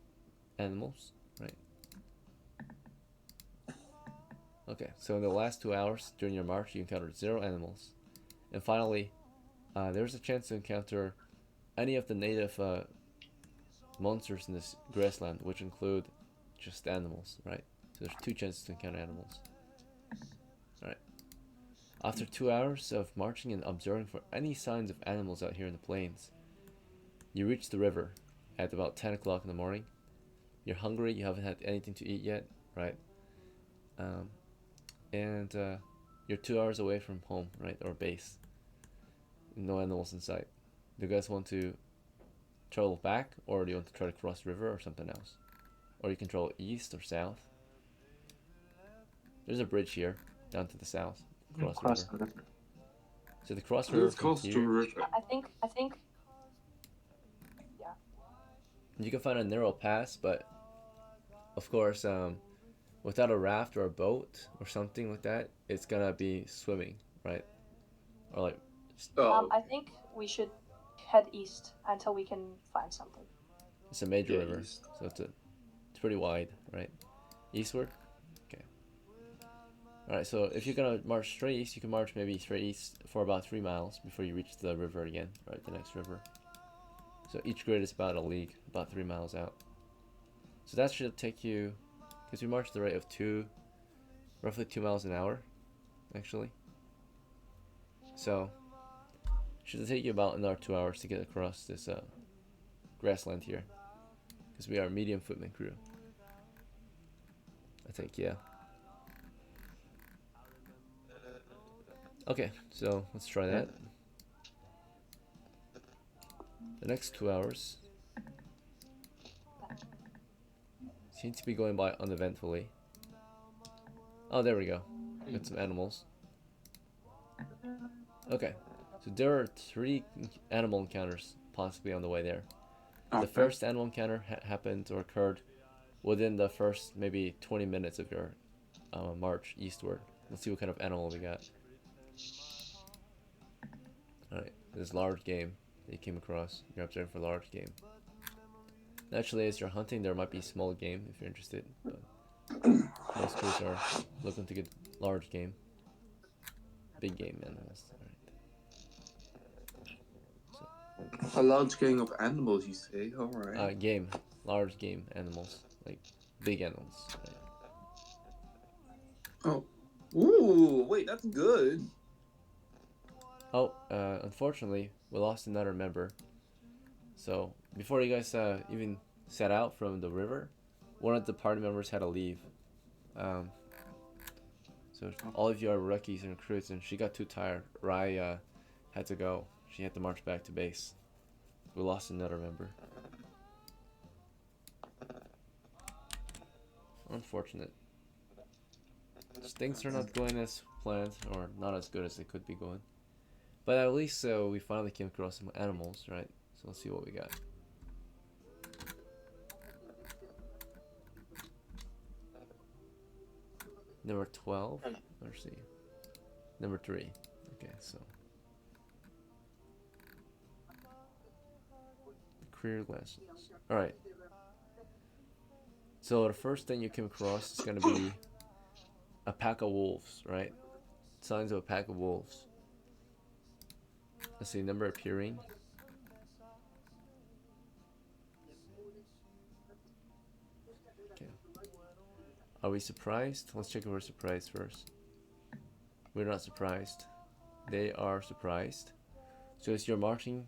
animals, right? Okay, so in the last 2 hours during your march, you encountered 0 animals. And finally, there's a chance to encounter any of the native monsters in this grassland, which include just animals, right? So there's 2 chances to encounter animals. Alright. After 2 hours of marching and observing for any signs of animals out here in the plains, you reach the river at about 10 o'clock in the morning. You're hungry, you haven't had anything to eat yet, right? And you're 2 hours away from home, right? Or base. No animals in sight. Do you guys want to travel back, or do you want to try to cross the river or something else? Or you can travel east or south. There's a bridge here, down to the south. Cross the river. So the cross river from here, I think. Yeah. you can find a narrow pass, but of course, without a raft or a boat or something like that, it's gonna be swimming, right? Or like. I think we should head east until we can find something. It's a major river, East. so it's pretty wide, right? Eastward. Okay. All right. So if you're gonna march straight east, you can march maybe straight east for about 3 miles before you reach the river again, right? The next river. So each grid is about a league, about 3 miles out. So that should take you, because we march at the rate of roughly 2 miles an hour, actually. So should take you about another 2 hours to get across this grassland here, because we are medium footman crew. I think, yeah. Okay, so let's try that. The next 2 hours seem to be going by uneventfully. Oh, there we go. Got some animals. Okay, so there are 3 animal encounters possibly on the way there. The first animal encounter happened or occurred within the first maybe 20 minutes of your march eastward. Let's see what kind of animal we got. Alright, this large game that you came across. You're observing for large game. Naturally, as you're hunting, there might be small game if you're interested, but most crews are looking to get large game. Big game animals. Alright. A large gang of animals, you say? Alright. Game. Large game animals. Like big animals. Right? Oh. Ooh, wait, that's good. Oh, unfortunately, we lost another member. So, before you guys even set out from the river, one of the party members had to leave. So all of you are rookies and recruits, and she got too tired. Rai had to go. She had to march back to base. We lost another member. Unfortunate. Things are not going as planned, or not as good as they could be going. But at least we finally came across some animals, right? So let's see what we got. Number 12. Let's see. Number 3. Okay, so career glasses. All right. So the first thing you came across is gonna be a pack of wolves, right? Signs of a pack of wolves. Let's see, number appearing. Okay. Are we surprised? Let's check if we're surprised first. We're not surprised. They are surprised. So as you're marching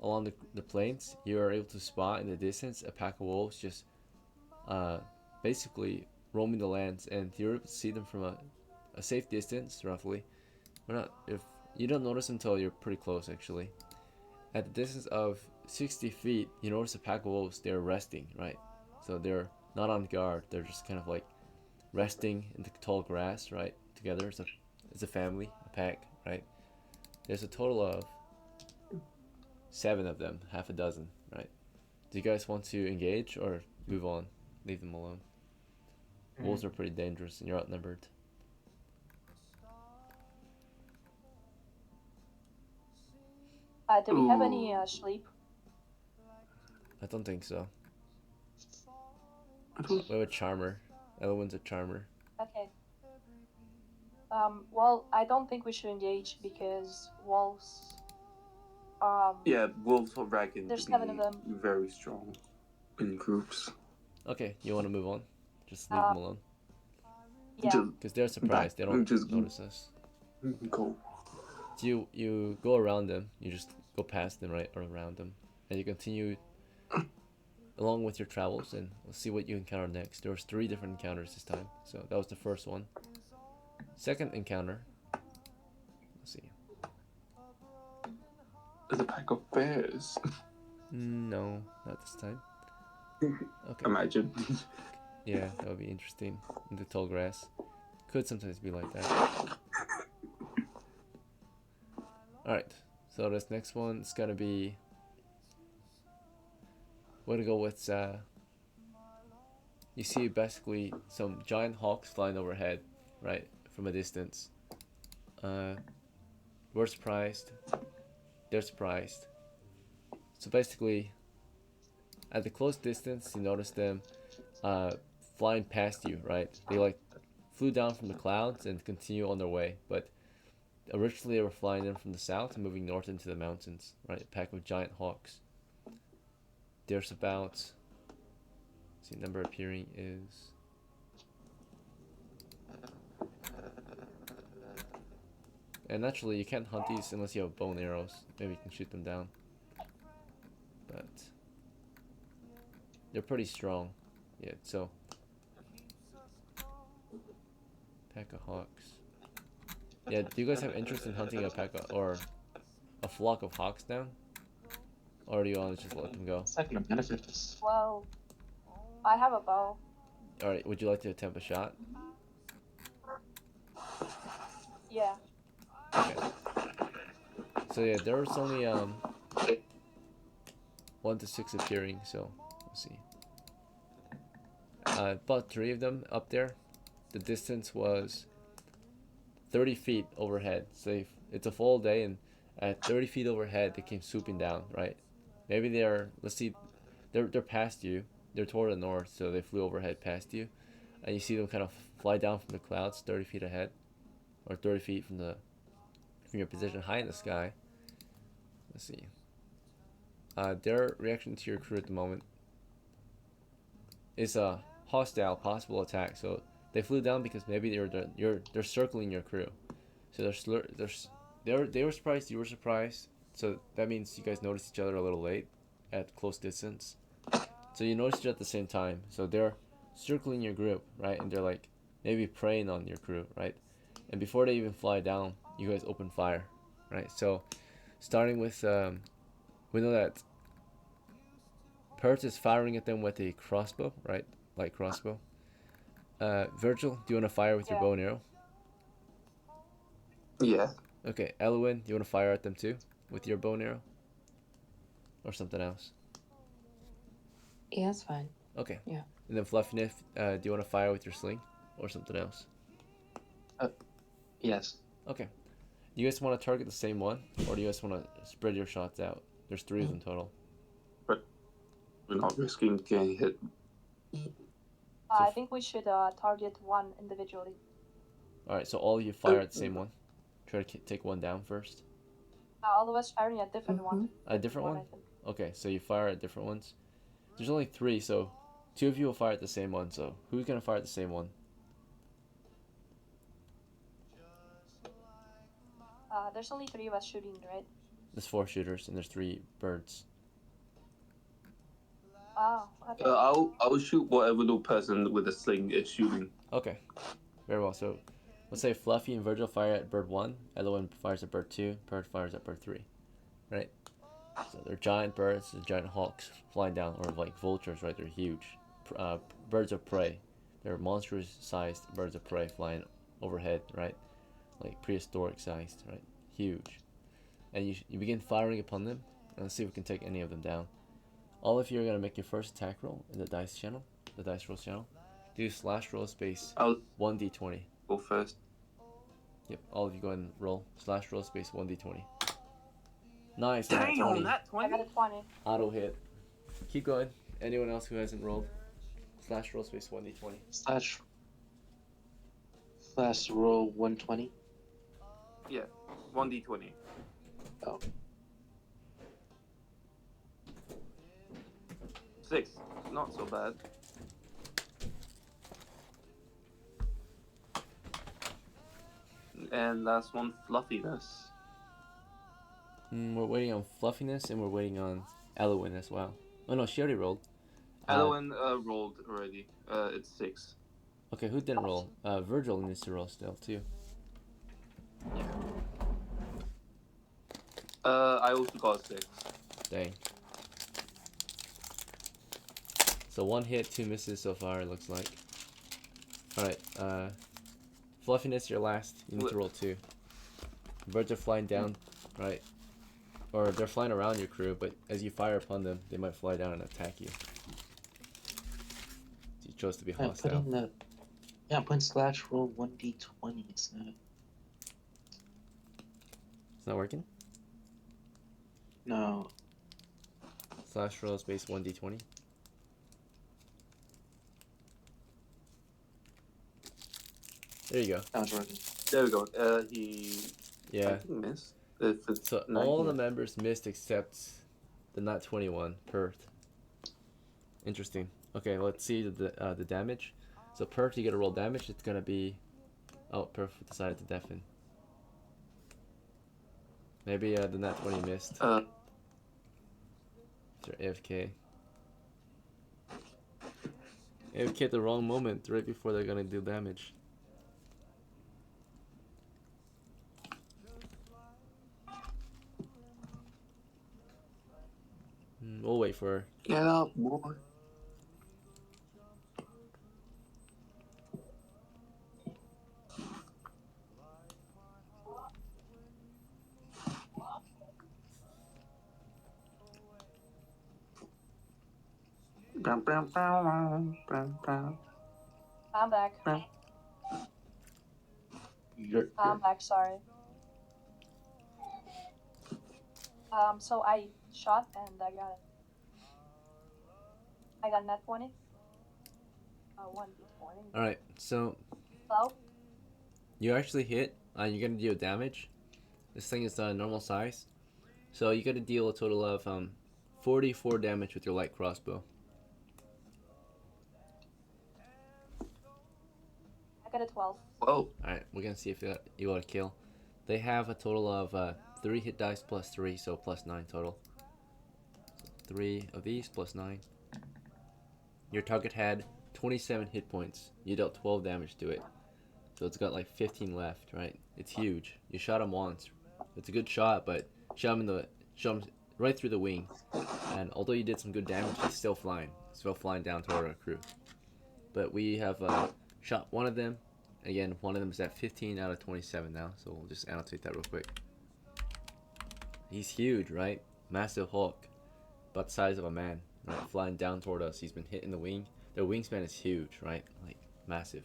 along the plains, you are able to spot in the distance a pack of wolves just basically roaming the lands, and you're able to see them from a safe distance, roughly. If you don't notice until you're pretty close, actually. At the distance of 60 feet, you notice a pack of wolves. They're resting, right? So they're not on guard. They're just kind of like resting in the tall grass, right? Together as a family, a pack, right? There's a total of 7 of them, half a dozen, right? Do you guys want to engage or move on? Leave them alone. Wolves are pretty dangerous, and you're outnumbered. Do we have any sleep? I don't think so. We have a charmer. ELOWEN's a charmer. Okay. Well, I don't think we should engage because wolves. Yeah, wolves are reckoned There's to 7 of be them. very strong in groups. Okay, you want to move on? Just leave them alone. Yeah. Because they're surprised. They don't just notice us. go. So you go around them. You just go past them, right? Or around them. And you continue along with your travels, and we'll see what you encounter next. There was 3 different encounters this time. So that was the first one. Second encounter. Let's see. There's a pack of bears. No, not this time. Okay. Imagine. Yeah, that would be interesting. In the tall grass. Could sometimes be like that. Alright, so this next one is gonna be... We're gonna go with... you see basically some giant hawks flying overhead, right? From a distance. We're surprised. They're surprised. So basically, at the close distance, you notice them flying past you, right? They like flew down from the clouds and continue on their way, but originally they were flying in from the south and moving north into the mountains, right? A pack of giant hawks. There's about, see, number appearing is... And naturally, you can't hunt these unless you have bow and arrows. Maybe you can shoot them down. But they're pretty strong. Yeah, so pack of hawks. Yeah, do you guys have interest in hunting a pack of, or a flock of hawks down? Or do you want to just let them go? It's not gonna benefit us. Well, I have a bow. Alright, would you like to attempt a shot? Yeah. Okay. So yeah, there's only 1 to 6 appearing, so we'll see. About 3 of them up there. The distance was 30 feet overhead. So it's a full day, and at 30 feet overhead, they came swooping down, right? Maybe they're, let's see, they're past you. They're toward the north, so they flew overhead past you. And you see them kind of fly down from the clouds 30 feet ahead. Or 30 feet from your position high in the sky. Let's see. Their reaction to your crew at the moment is a hostile possible attack. So they flew down because maybe they're circling your crew. So they were surprised, you were surprised. So that means you guys noticed each other a little late at close distance. So you noticed it at the same time. So they're circling your group, right? And they're like maybe preying on your crew, right? And before they even fly down, you guys open fire, right? So starting with, we know that PERTH is firing at them with a crossbow, right? Light crossbow. Virgil, do you want to fire with your Yeah. bow and arrow? Yeah. Okay, ELOWEN, do you want to fire at them too with your bow and arrow? Or something else? Yeah, that's fine. Okay. Yeah. And then FLUFFYNESS, do you want to fire with your sling or something else? Yes. Okay. Do you guys want to target the same one, or do you guys want to spread your shots out? There's 3 of them total. We're not risking getting hit. I think we should target one individually. Alright, so all of you fire at the same one. Try to take one down first. All of us firing a different one. A different one? I think. Okay, so you fire at different ones. There's only 3, so 2 of you will fire at the same one. So who's gonna fire at the same one? There's only 3 of us shooting, right? There's 4 shooters and there's 3 birds. Oh, okay. I'll shoot whatever the person with the sling is shooting. Okay, very well. So let's say Fluffy and Virgil fire at bird 1, ELOWEN fires at bird 2, PERTH fires at bird 3, right? So they're giant birds, they're giant hawks flying down, or like vultures, right? They're huge. Birds of prey. They're monstrous-sized birds of prey flying overhead, right? Like prehistoric sized, right? Huge. And you begin firing upon them, and let's see if we can take any of them down. All of you are going to make your first attack roll in the dice channel, the dice rolls channel. Do slash roll space I'll 1d20. go first. Yep, all of you go ahead and roll. Slash roll space 1d20. Nice, Dang, 20. that I 20? got a 20. Auto hit. Keep going. Anyone else who hasn't rolled? Slash roll space 1d20. Slash roll 120. Yeah, 1d20. Oh. 6. Not so bad. And last one, fluffiness. We're waiting on Fluffiness and we're waiting on ELOWEN as well. Oh no, she already rolled. ELOWEN rolled already. It's 6. Okay, who didn't roll? Virgil needs to roll still too. I also got 6. Dang. So 1 hit, 2 misses so far, it looks like. Alright, Fluffiness, you're last. You need to roll 2. Birds are flying down, right? Or they're flying around your crew, but as you fire upon them, they might fly down and attack you. You chose to be I'm hostile. putting I'm putting slash roll 1d20. It's not. It's not working? No. Slash roll space 1d20. There you go. That was working. There we go. He Yeah. I think missed. If it's So 9, all yeah. the members missed except the not 21, PERTH. Interesting. Okay, let's see the damage. So PERTH, you get to roll damage. It's gonna be. Oh, PERTH decided to deafen. Maybe the nat 20 missed. They're AFK. AFK at the wrong moment, right before they're gonna do damage. We'll wait for her. Get up, boy. I'm back. I'm back, sorry. So I shot and I got it. I got net 20. 1d20. Alright, so 12. you actually hit, and you're gonna deal damage. This thing is normal size. So you gotta deal a total of 44 damage with your light crossbow. I got a 12. Whoa. Alright, we're gonna see if you got a kill. They have a total of 3 hit dice plus 3, so plus 9 total. So 3 of these plus 9. Your target had 27 hit points. You dealt 12 damage to it. So it's got like 15 left, right? It's huge. You shot him once. It's a good shot, but shot him right through the wing. And although you did some good damage, he's still flying. Still flying down toward our crew. But we have Shot one of them. Again, one of them is at 15 out of 27 now, so we'll just annotate that real quick. He's huge, right? Massive Hulk, about the size of a man, right? Flying down toward us. He's been hit in the wing. Their wingspan is huge, right? Like, massive.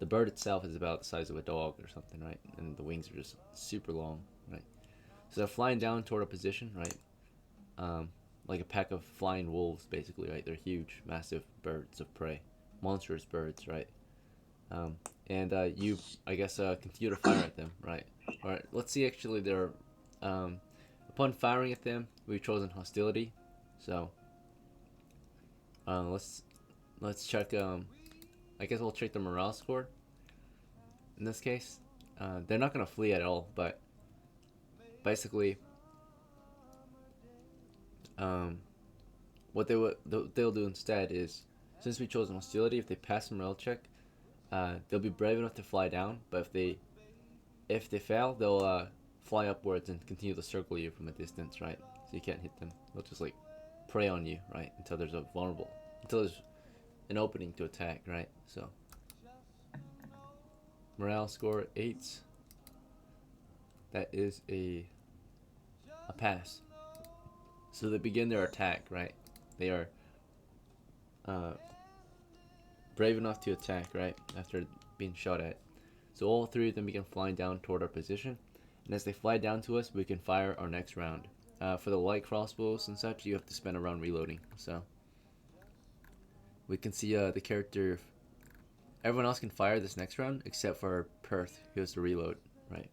The bird itself is about the size of a dog or something, right? And the wings are just super long, right? So they're flying down toward a position, right? Like a pack of flying wolves, basically, right? They're huge, massive birds of prey, monstrous birds, right? You, I guess, continue to fire at them, right? All right. Let's see. Actually, they're upon firing at them, we've chosen hostility. So let's check. I guess we'll check the morale score. In this case, they're not gonna flee at all, but basically, what they'll do instead is, since we chose hostility, if they pass a morale check, they'll be brave enough to fly down. But if they fail, they'll fly upwards and continue to circle you from a distance, right? So you can't hit them. They'll just like prey on you, right? Until there's an opening to attack, right? So morale score 8. That is a pass. So they begin their attack, right? They are brave enough to attack, right? After being shot at. So all three of them begin flying down toward our position. And as they fly down to us, we can fire our next round. For the light crossbows and such, you have to spend a round reloading. So we can see the character. Everyone else can fire this next round except for PERTH, who has to reload, right?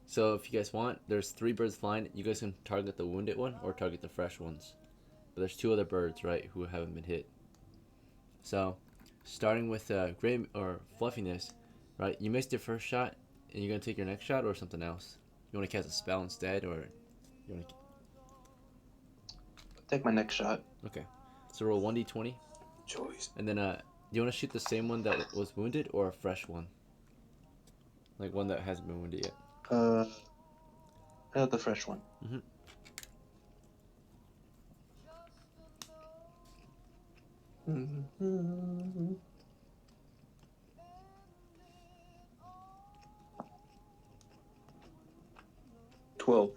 So if you guys want, there's 3 birds flying. You guys can target the wounded one or target the fresh ones. But there's 2 other birds, right, who haven't been hit. So starting with gray or fluffiness, right? You missed your first shot, and you're gonna take your next shot or something else. You want to cast a spell instead, or you want to Take my next shot. Okay. So roll 1d20. Choice. And then do you want to shoot the same one that was wounded or a fresh one? Like one that hasn't been wounded yet. The fresh one. Mm-hmm. Mm-hmm. 12.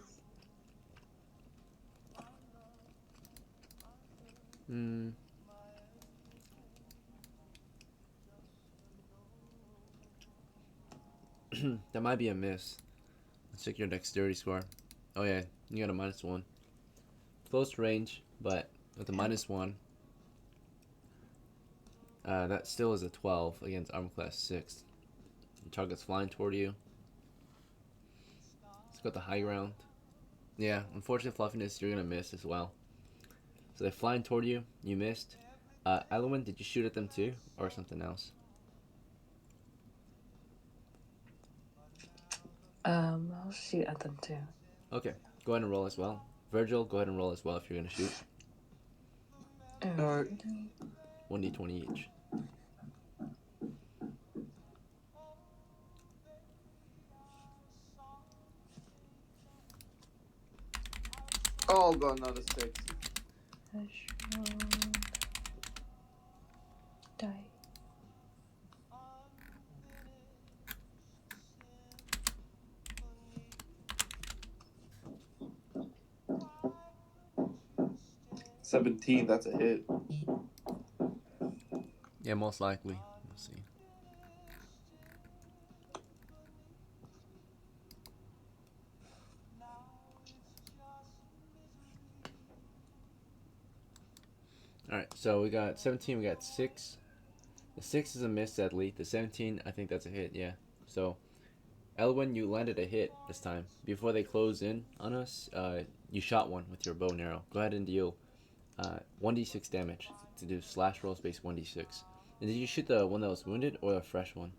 That might be a miss. Let's check your dexterity score. Oh yeah, you got a -1. Close range, but with a -1, that still is a 12 against armor class 6. The target's flying toward you. Let's go with the high ground. Yeah, unfortunately, fluffiness, you're gonna miss as well. So they're flying toward you. You missed. ELOWEN, did you shoot at them too, or something else? I'll shoot at them too. Okay, go ahead and roll as well. VERGIL, go ahead and roll as well if you're gonna shoot. Alright. 1d20 each. Oh, got another 6. Die. $17, that's a hit. Yeah, most likely. Let's see. Alright, so we got 17, we got 6. The 6 is a miss, sadly. The 17, I think that's a hit, yeah. So, ELOWEN, you landed a hit this time. Before they close in on us, you shot one with your bow and arrow. Go ahead and deal 1d6 damage to do slash roll space 1d6. And did you shoot the one that was wounded or a fresh one?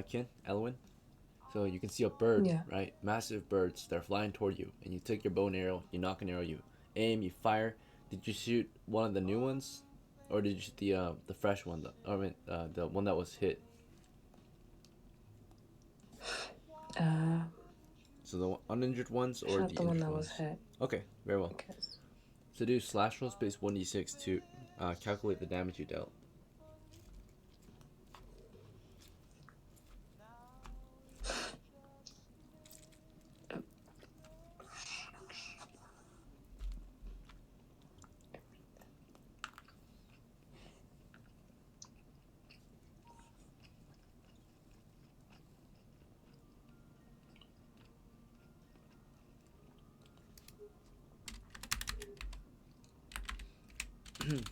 Ken, ELOWEN. So you can see a bird, Yeah. right? Massive birds. They're flying toward you, and you take your bow and arrow. You knock an arrow. You aim. You fire. Did you shoot one of the new ones, or did you shoot the fresh one? The one that was hit. Uh, So the uninjured ones or shot the the one injured that ones? was hit. Okay, very well. Because So do slash roll space 1d6 to calculate the damage you dealt.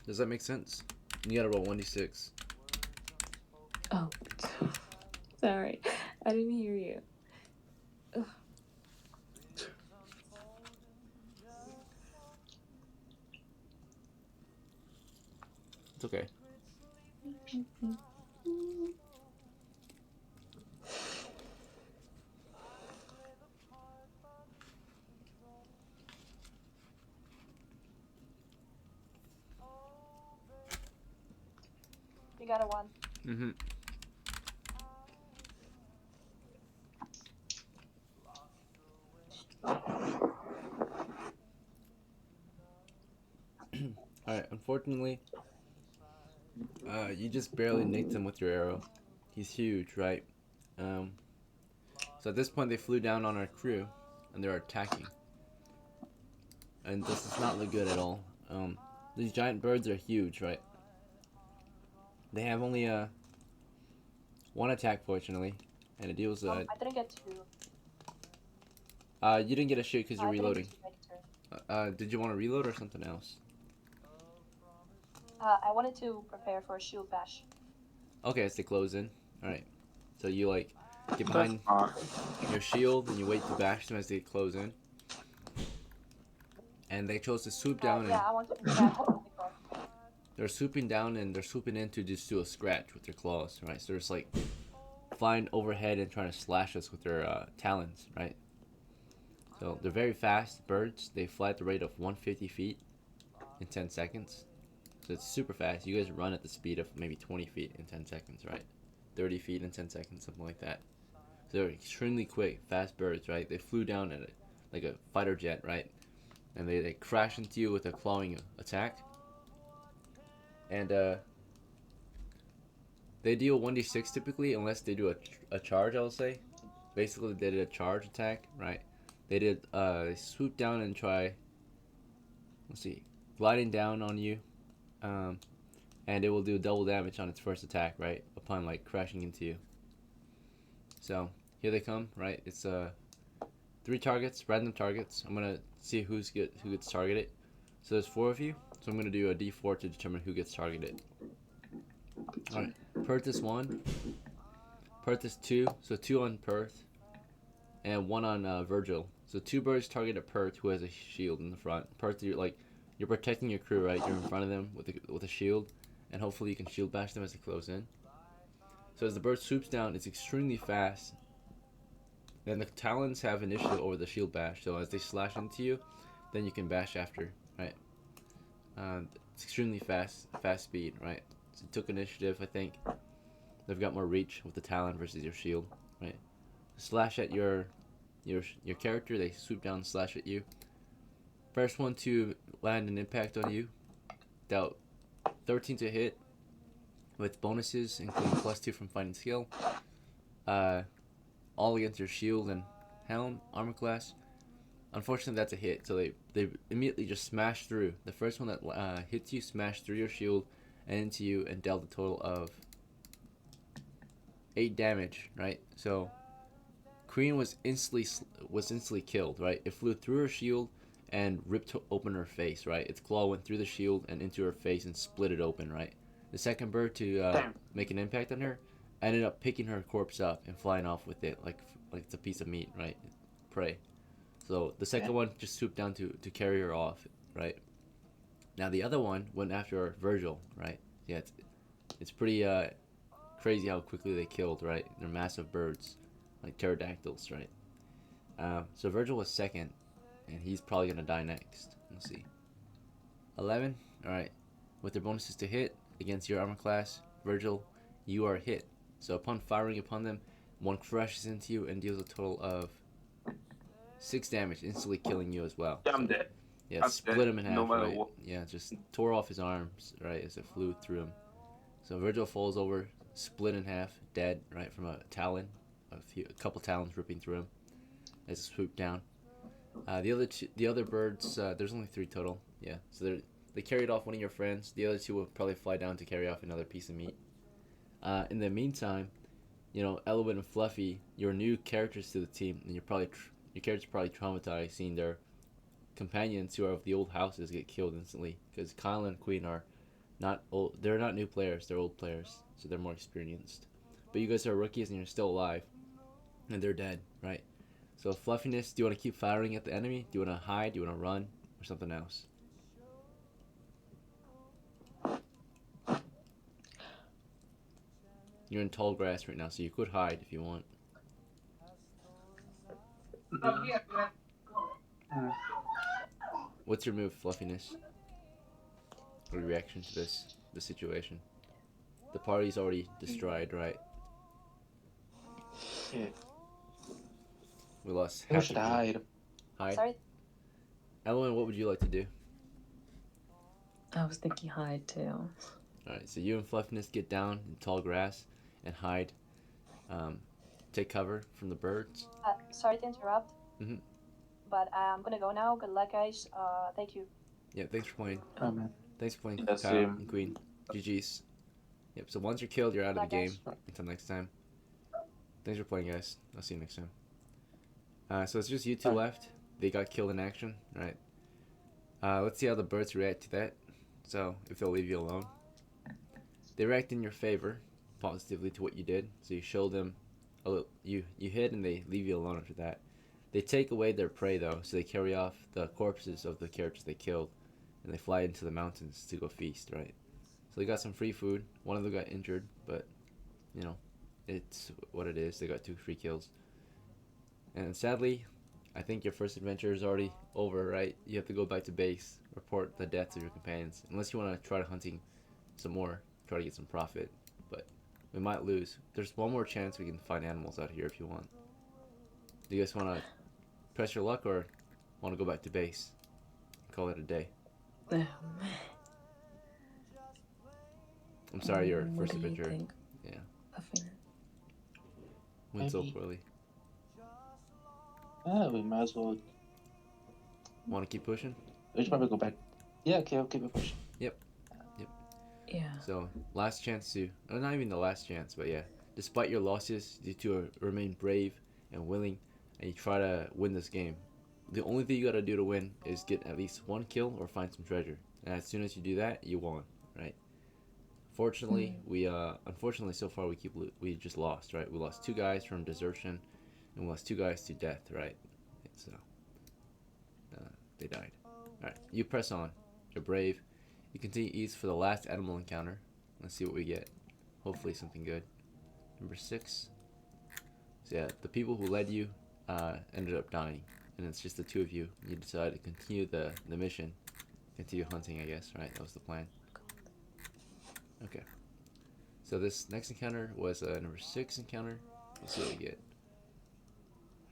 Does that make sense? You gotta roll 1d6. oh, sorry, I didn't hear you. Ugh. It's okay. You got a 1. Mm-hmm. Alright, unfortunately, you just barely nicked him with your arrow. He's huge, right? So at this point, they flew down on our crew, and they're attacking. And this does not look good at all. These giant birds are huge, right? They have only one attack, fortunately, and it deals. I didn't get to. You didn't get a shit because you're I didn't reloading. get to make a turn. Did you want to reload or something else? I wanted to prepare for a shield bash. Okay, as they close in. All right. So you like get That's behind not. your shield and you wait to bash them as they close in. And they chose to swoop down and Yeah, I want to prepare for the claw. they're swooping down and they're swooping in to just do a scratch with their claws, right? So they're just like flying overhead and trying to slash us with their talons, right? So they're very fast birds. They fly at the rate of 150 feet in 10 seconds. So it's super fast. You guys run at the speed of maybe 20 feet in 10 seconds, right? 30 feet in 10 seconds, something like that. So they're extremely quick, fast birds, right? They flew down at like a fighter jet, right? And they crash into you with a clawing attack. And they deal 1d6 typically, unless they do a charge, I'll say. Basically, they did a charge attack, right? They did, they swoop down and try, let's see, gliding down on you. And it will do double damage on its first attack, right? Upon, like, crashing into you. So, here they come, right? It's 3 targets, random targets. I'm gonna see who gets targeted. So there's 4 of you. So I'm gonna do a d4 to determine who gets targeted. Alright, Perth is 1. Perth is 2. So 2 on Perth. And 1 on Virgil. So 2 birds target at Perth, who has a shield in the front. Perth, you're protecting your crew, right? You're in front of them with a shield. And hopefully you can shield bash them as they close in. So as the bird swoops down, it's extremely fast. Then the talons have initiative over the shield bash. So as they slash into you, then you can bash after, right? It's extremely fast speed, right? So it took initiative, I think. They've got more reach with the talon versus your shield, right? Slash at your character, they swoop down and slash at you. First one to land an impact on you, dealt 13 to hit with bonuses, including +2 from fighting skill. All against your shield and helm, armor class. Unfortunately, that's a hit, so they immediately just smash through. The first one that hits you smashed through your shield and into you and dealt a total of 8 damage, right? So Queen was instantly killed, right? It flew through her shield and ripped open her face, right? Its claw went through the shield and into her face and split it open, right? The second bird to make an impact on her ended up picking her corpse up and flying off with it like it's a piece of meat, right? Prey. So the second one just swooped down to carry her off, right? Now the other one went after Virgil, right? Yeah, it's pretty crazy how quickly they killed, right? They're massive birds, like pterodactyls, right? So Virgil was second, and he's probably gonna die next. Let's see. 11. All right. With their bonuses to hit against your armor class, Virgil, you are hit. So upon firing upon them, One crashes into you and deals a total of 6 damage, instantly killing you as well. Yeah, I'm dead. Yeah, I'm split dead, him in half, no matter right? what. Yeah, just tore off his arms, right, as it flew through him. So Virgil falls over, split in half, dead, right, from a talon, a couple talons ripping through him as it swooped down. The other birds, there's only 3 total. Yeah, so they carried off one of your friends. The other 2 will probably fly down to carry off another piece of meat. In the meantime, you know, ELOWEN and Fluffy, your new characters to the team, and your characters are probably traumatized seeing their companions who are of the old houses get killed instantly, because Kyle and Queen are not old. They're not new players. They're old players, so they're more experienced. But you guys are rookies and you're still alive, and they're dead, right? So Fluffiness, do you want to keep firing at the enemy? Do you want to hide? Do you want to run, or something else? You're in tall grass right now, so you could hide if you want. What's your move, Fluffiness? Or reaction to this situation? The party's already destroyed, right? Yeah. We lost We half should the crew. hide. Hide? Sorry. Elowen, what would you like to do? I was thinking hide too. Alright, so you and Fluffiness get down in tall grass and hide. Take cover from the birds. Sorry to interrupt. Mhm. But I'm gonna go now. Good luck, guys. Thank you. Yeah, thanks for playing. Oh, man. Thanks for playing, Yes, Kyle same. and Queen. GG's. Yep, so once you're killed, you're out of the Bye, game. guys. Until next time. Thanks for playing, guys. I'll see you next time. So it's just you 2 Bye. left. They got killed in action, right? Let's see how the birds react to that. So, if they'll leave you alone. They react in your favor, positively to what you did. So you show them a little, you hid and they leave you alone after that. They take away their prey though, so they carry off the corpses of the characters they killed, and they fly into the mountains to go feast, right? So they got some free food. One of them got injured, but you know, it's what it is. They got 2 free kills. And sadly, I think your first adventure is already over, right? You have to go back to base, report the deaths of your companions, unless you want to try hunting some more, try to get some profit. But we might lose. There's one more chance we can find animals out here if you want. Do you guys want to press your luck or want to go back to base? Call it a day. I'm sorry, your What first do you adventure think? Yeah. Fluffiness? went so Maybe. poorly. We might as well. Want to keep pushing? We should probably go back. Yeah, okay, I'll keep it pushing. Yeah. So, last chance to, not even the last chance, but yeah, despite your losses, you 2 remain brave and willing, and you try to win this game. The only thing you gotta do to win is get at least 1 kill or find some treasure. And as soon as you do that, you won, right? Fortunately, unfortunately so far we just lost, right? We lost 2 guys from desertion, and we lost 2 guys to death, right? So, they died. Alright, you press on. You're brave. You continue east for the last animal encounter. Let's see what we get. Hopefully something good. Number 6. So yeah, the people who led you ended up dying. And it's just the 2 of you. You decide to continue the mission. Continue hunting, I guess, right? That was the plan. Okay. So this next encounter was a number 6 encounter. Let's see what we get.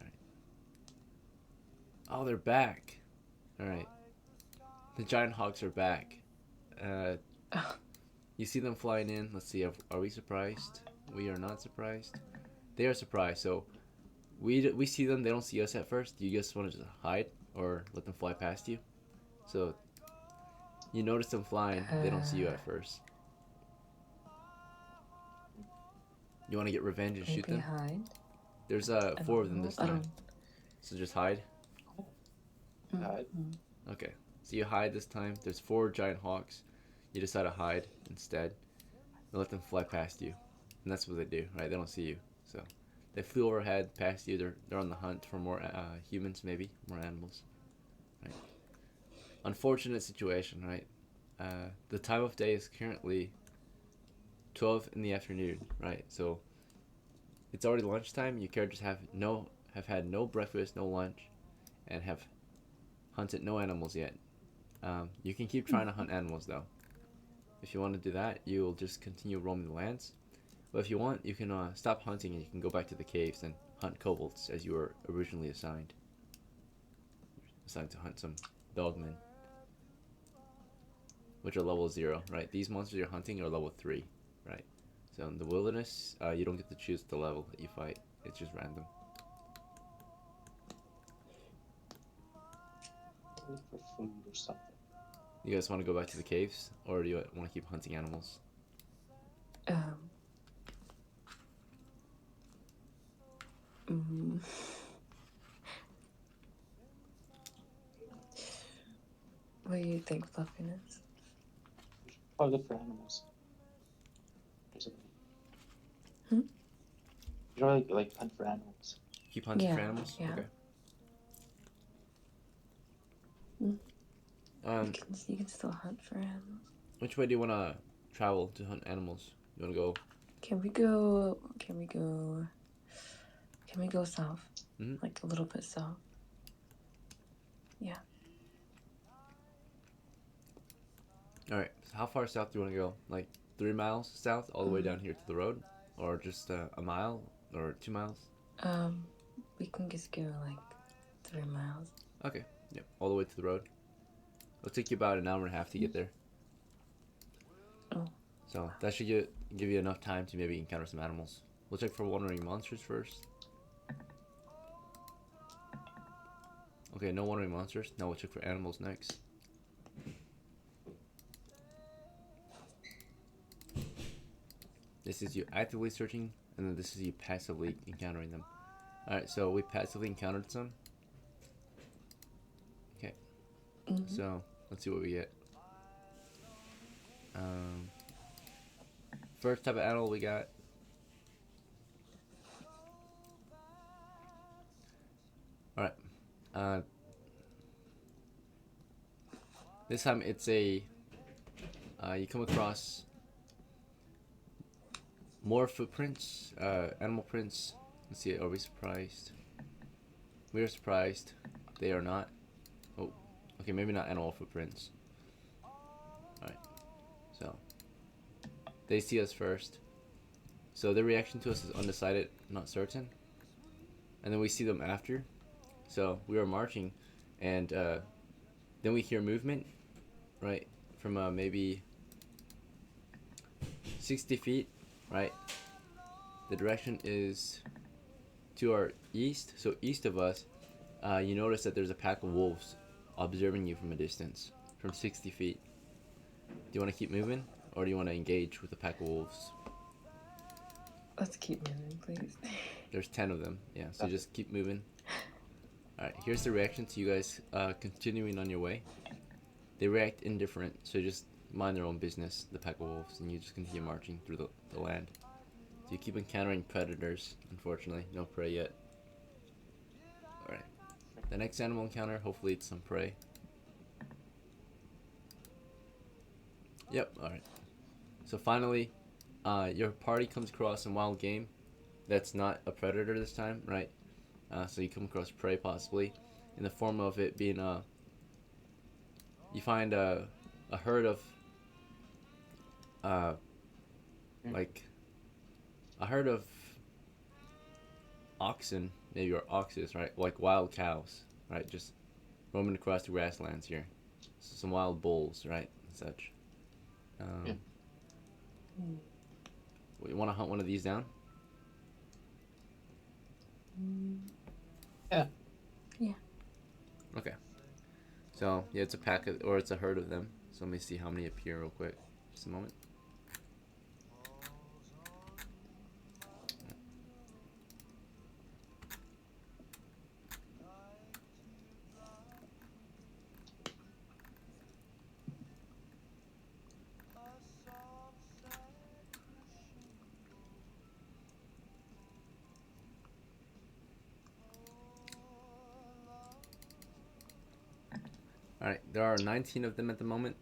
Alright. Oh, they're back. Alright. The giant hawks are back. You see them flying in. Let's see. Are we surprised? We are not surprised. They are surprised. So we see them. They don't see us at first. You just want to just hide or let them fly past you. So you notice them flying. They don't see you at first. You want to get revenge and shoot Maybe them? hide. There's 4 of them this I time. don't. So just hide. Hide. Okay. So you hide this time. There's 4 giant hawks. You decide to hide instead. And let them fly past you. And that's what they do, right? They don't see you. So they flew overhead past you. They're on the hunt for more humans, maybe. More animals. Right. Unfortunate situation, right? The time of day is currently 12 in the afternoon, right? So it's already lunchtime. Your characters have had no breakfast, no lunch, and have hunted no animals yet. You can keep trying to hunt animals though. If you want to do that, you'll just continue roaming the lands. But if you want, you can stop hunting and you can go back to the caves and hunt kobolds as you were originally assigned. Assigned to hunt some dogmen, which are level 0, right? These monsters you're hunting are level 3, right? So in the wilderness, you don't get to choose the level that you fight. It's just random. Wait for food or something. You guys want to go back to the caves, or do you want to keep hunting animals? Mm, what do you think, Fluffiness? Probably good for animals. Hmm? You don't really like hunt for animals. Keep hunting for Yeah, animals? yeah. Okay. You can still hunt for animals. Which way do you want to travel to hunt animals? You want to go? Can we go south? Mhm. Like a little bit south. Yeah. Alright, so how far south do you want to go? Like 3 miles south, all the way down here to the road? Or just a mile? Or 2 miles? We can just go like 3 miles. Okay, yep, all the way to the road. It'll take you about an hour and a half to get there. Oh. So that should give you enough time to maybe encounter some animals. We'll check for wandering monsters first. Okay, no wandering monsters. Now we'll check for animals next. This is you actively searching, and then this is you passively encountering them. Alright, so we passively encountered some. Okay. So, let's see what we get. First type of animal we got. Alright. This time it's a... you come across more footprints, animal prints. Let's see, are we surprised? We are surprised. They are not. Oh, okay, maybe not animal footprints. Alright, so they see us first. So their reaction to us is undecided, not certain. And then we see them after. So we are marching, and then we hear movement, right, from maybe 60 feet, right? The direction is to our east, so east of us, you notice that there's a pack of wolves observing you from a distance, from 60 feet. Do you want to keep moving, or do you want to engage with the pack of wolves? Let's keep moving, please. There's 10 of them, yeah, so just keep moving. Alright, here's the reaction to you guys continuing on your way. They react indifferent, so just mind their own business, the pack of wolves, and you just continue marching through the land. So you keep encountering predators, unfortunately. No prey yet. Alright. The next animal encounter, hopefully it's some prey. Yep, alright. So finally, your party comes across some wild game that's not a predator this time, right? So you come across prey possibly in the form of it being you find a herd of like a herd of oxen, maybe, or oxes, right? Like wild cows, right? Just roaming across the grasslands here. So some wild bulls, right? And such. You want to hunt one of these down? Yeah. Yeah. Okay. So yeah, it's a pack of, or it's a herd of them. So let me see how many appear real quick. Just a moment. Alright, there are 19 of them at the moment.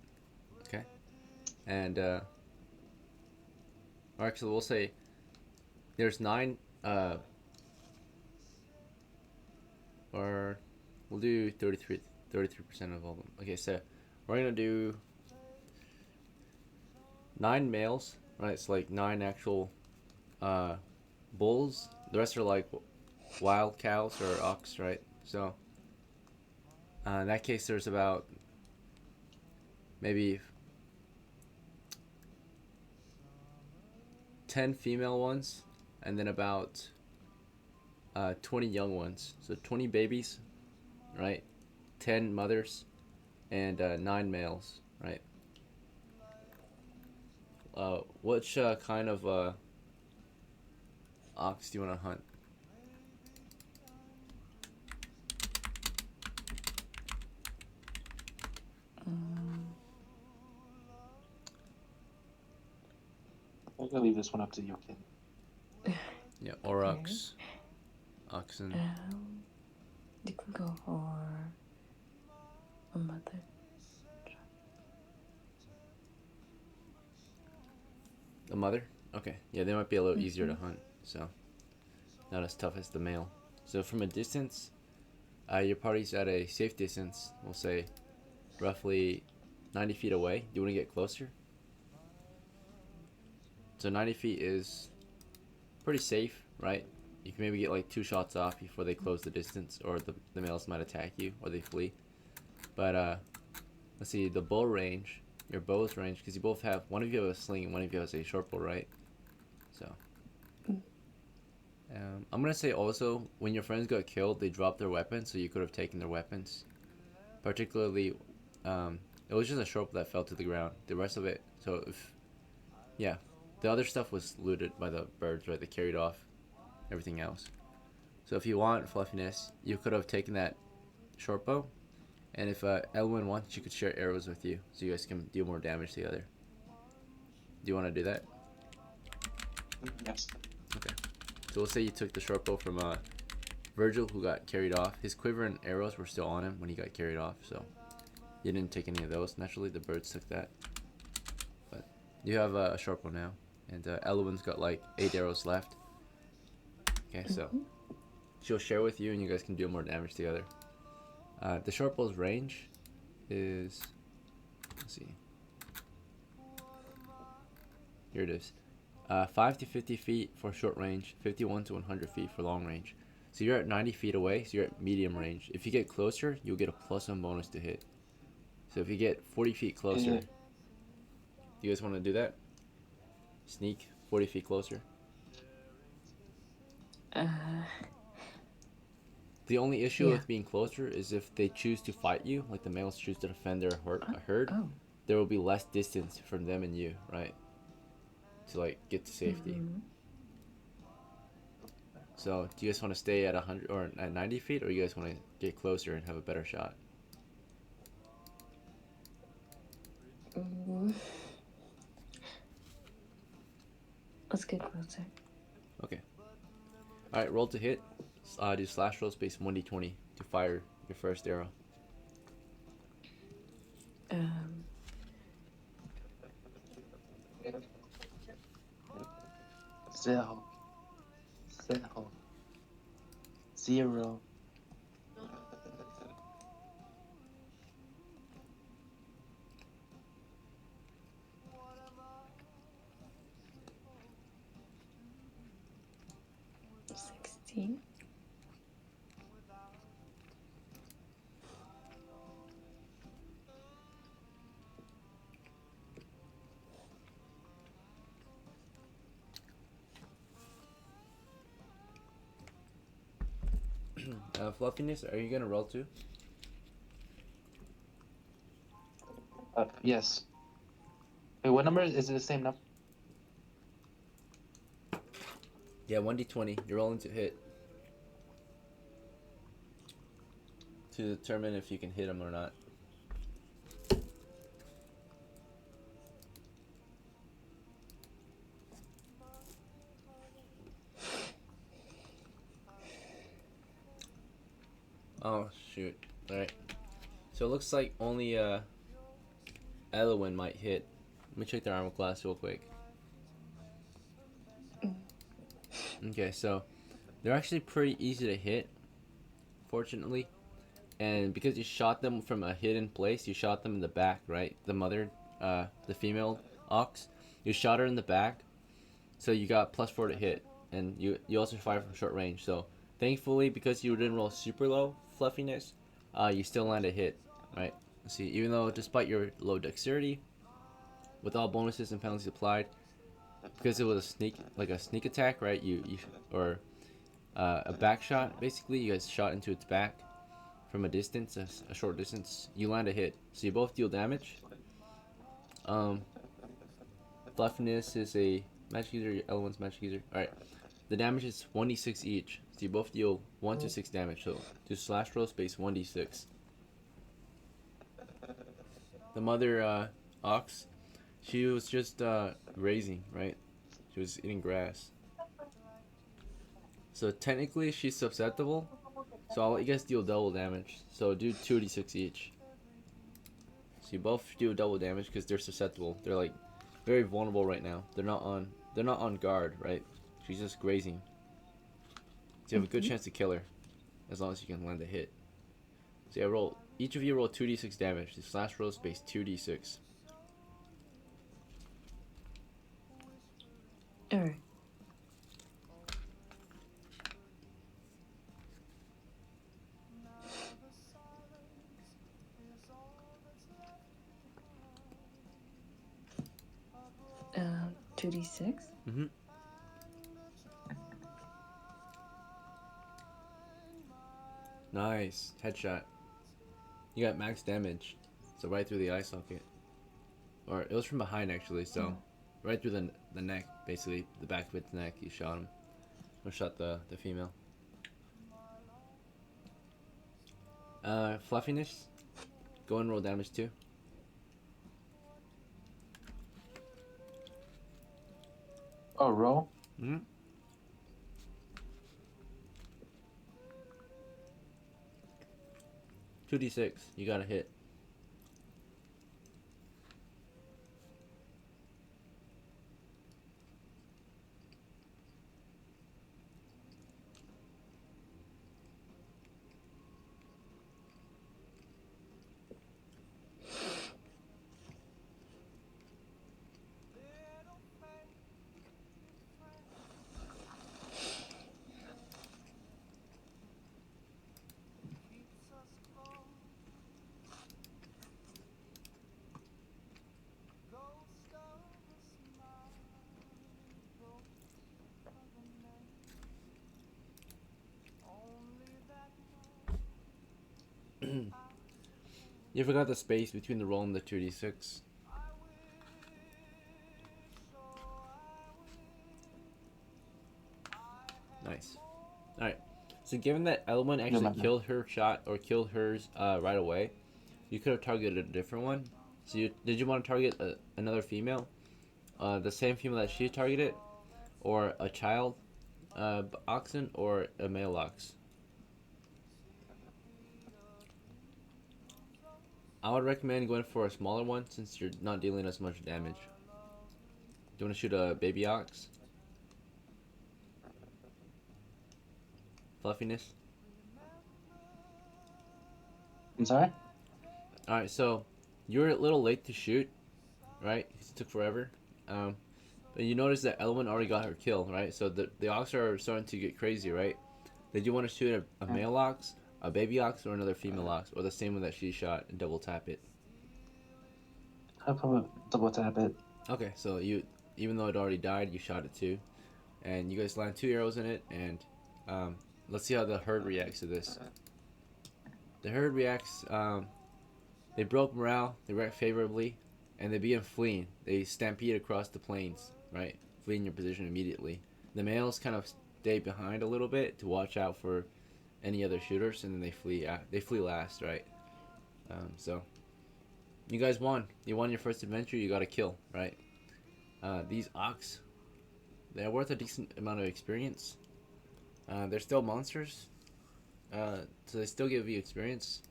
Okay. And, alright, so we'll say there's 9, or we'll do 33% of all of them. Okay, so we're gonna do 9 males, right? It's like 9 actual bulls. The rest are like wild cows or ox, right? So in that case, there's about maybe 10 female ones, and then about 20 young ones. So 20 babies, right? 10 mothers, and 9 males, right? Which kind of ox do you want to hunt? I'm gonna leave this one up to you, Ken. Yeah, aurochs, oxen. You can go for a mother. The mother? Okay. Yeah, they might be a little easier to hunt, so not as tough as the male. So from a distance, your party's at a safe distance, we'll say roughly 90 feet away. Do you want to get closer? So 90 feet is pretty safe, right? You can maybe get like 2 shots off before they close the distance, or the males might attack you, or they flee. But let's see, the bow range, your bow's range, because you both have, one of you has a sling and one of you has a short bow, right? So I'm gonna say also, when your friends got killed, they dropped their weapons, so you could have taken their weapons. Particularly, it was just a short bow that fell to the ground. The rest of it, so if, yeah, the other stuff was looted by the birds, right? They carried off everything else. So if you want fluffiness, you could have taken that short bow, and if ELOWEN wants, she could share arrows with you, so you guys can deal more damage together. Do you want to do that? Yes. Okay. So let's say you took the short bow from Virgil, who got carried off. His quiver and arrows were still on him when he got carried off, so you didn't take any of those. Naturally, the birds took that. But you have a short bow now, and ELOWEN's got like 8 arrows left. Okay, so she'll share with you, and you guys can do more damage together. The short bow's range is, let's see, here it is, 5 to 50 feet for short range, 51 to 100 feet for long range. So you're at 90 feet away, so you're at medium range. If you get closer, you'll get a +1 bonus to hit. So if you get 40 feet closer, you guys want to do that? Sneak 40 feet closer. The only issue with being closer is if they choose to fight you, like the males choose to defend their herd, there will be less distance from them and you, right? To like get to safety. So do you guys want to stay at 100 or at 90 feet, or you guys want to get closer and have a better shot? Let's get closer. Okay. Alright, roll to hit. Do slash roll space 1d20 to fire your first arrow. Zero. 0. Fluffiness, are you gonna roll too? Yes. Wait, what number is it? The same number? Yeah, 1d20. You're rolling to hit to determine if you can hit him or not. Oh shoot! All right. So it looks like only ELOWEN might hit. Let me check their armor class real quick. Okay, so they're actually pretty easy to hit, fortunately. And because you shot them from a hidden place, you shot them in the back, right? The mother, the female ox, you shot her in the back. So you got +4 to hit, and you also fire from short range. So thankfully, because you didn't roll super low fluffiness, you still land a hit, right? See, even though despite your low dexterity, with all bonuses and penalties applied, because it was a sneak attack, right? Or a back shot, basically. You guys shot into its back from a distance, a short distance. You land a hit, so you both deal damage. Fluffiness is a magic user. Eleowen's magic user. All right, the damage is 1d6 each, so you both deal 1 to 6 damage. So do slash roll space 1d6. The mother ox, she was just grazing, right? She was eating grass. So technically she's susceptible. So I'll let you guys deal double damage. So do 2d6 each. So you both do double damage because they're susceptible. They're like very vulnerable right now. They're not on guard, right? She's just grazing. So you have a good chance to kill her, as long as you can land a hit. So yeah, each of you roll 2d6 damage. The slash roll space 2d6. Alright. Uh, 2d6? Mm-hmm. Nice. Headshot. You got max damage. So right through the eye socket. Or it was from behind actually, so right through the neck, basically. The back of its neck, you shot him. Or shot the female. Fluffiness. Go and roll damage too. Oh, roll? Mm-hmm. Two d6. You got a hit. You forgot the space between the roll and the 2d6. Nice. Alright. So given that Elowen actually killed her shot or killed hers right away, you could have targeted a different one. So did you want to target another female? The same female that she targeted? Or a child oxen or a male ox? I would recommend going for a smaller one since you're not dealing as much damage. Do you want to shoot a baby ox? Fluffiness? I'm sorry? Alright, so you're a little late to shoot, right? Because it took forever. But you notice that Elowen already got her kill, right? So the ox are starting to get crazy, right? Did you want to shoot a male ox, a baby ox, or another female ox? Or the same one that she shot and double tap it? I'll probably double tap it. Okay, so even though it already died, you shot it too. And you guys land 2 arrows in it, and let's see how the herd reacts to this. The herd reacts, they broke morale, they react favorably, and they begin fleeing. They stampede across the plains, right? Fleeing your position immediately. The males kind of stay behind a little bit to watch out for any other shooters, and then they flee. They flee last, right? So you guys won. You won your first adventure. You got a kill, right? These ox, they're worth a decent amount of experience. They're still monsters, so they still give you experience,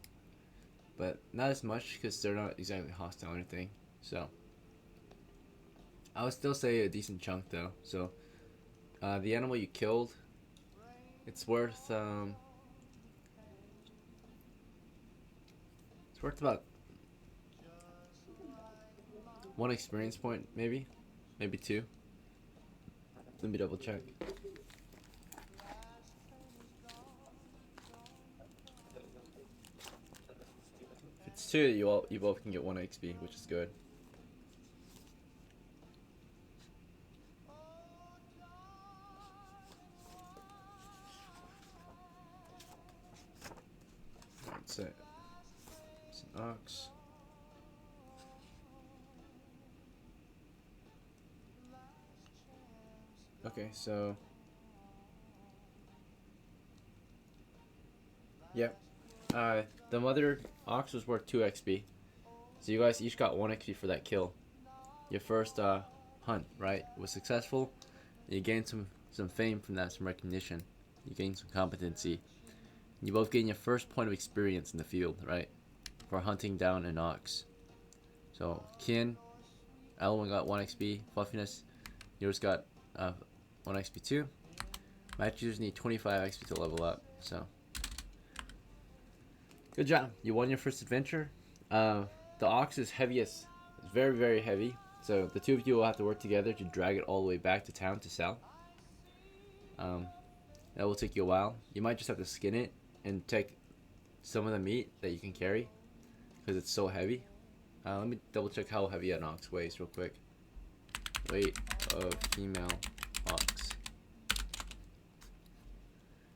but not as much because they're not exactly hostile or anything. So I would still say a decent chunk though. So the animal you killed, it's worth about 1 experience point, maybe 2. Let me double check. If it's 2, you both can get 1 XP, which is good. That's it. It's an ox. Okay, so yeah, the mother ox was worth 2 XP, so you guys each got 1 XP for that kill. Your first hunt, right, was successful. You gained some fame from that, some recognition. You gained some competency. You both gained your first point of experience in the field, right, for hunting down an ox. So Kin, Elwin got 1 XP. Fluffiness, yours got 1 XP too. Match users need 25 XP to level up, so good job. You won your first adventure. The ox is heaviest. It's very, very heavy. So the two of you will have to work together to drag it all the way back to town to sell. That will take you a while. You might just have to skin it and take some of the meat that you can carry because it's so heavy. Let me double check how heavy an ox weighs real quick. Weight of female ox.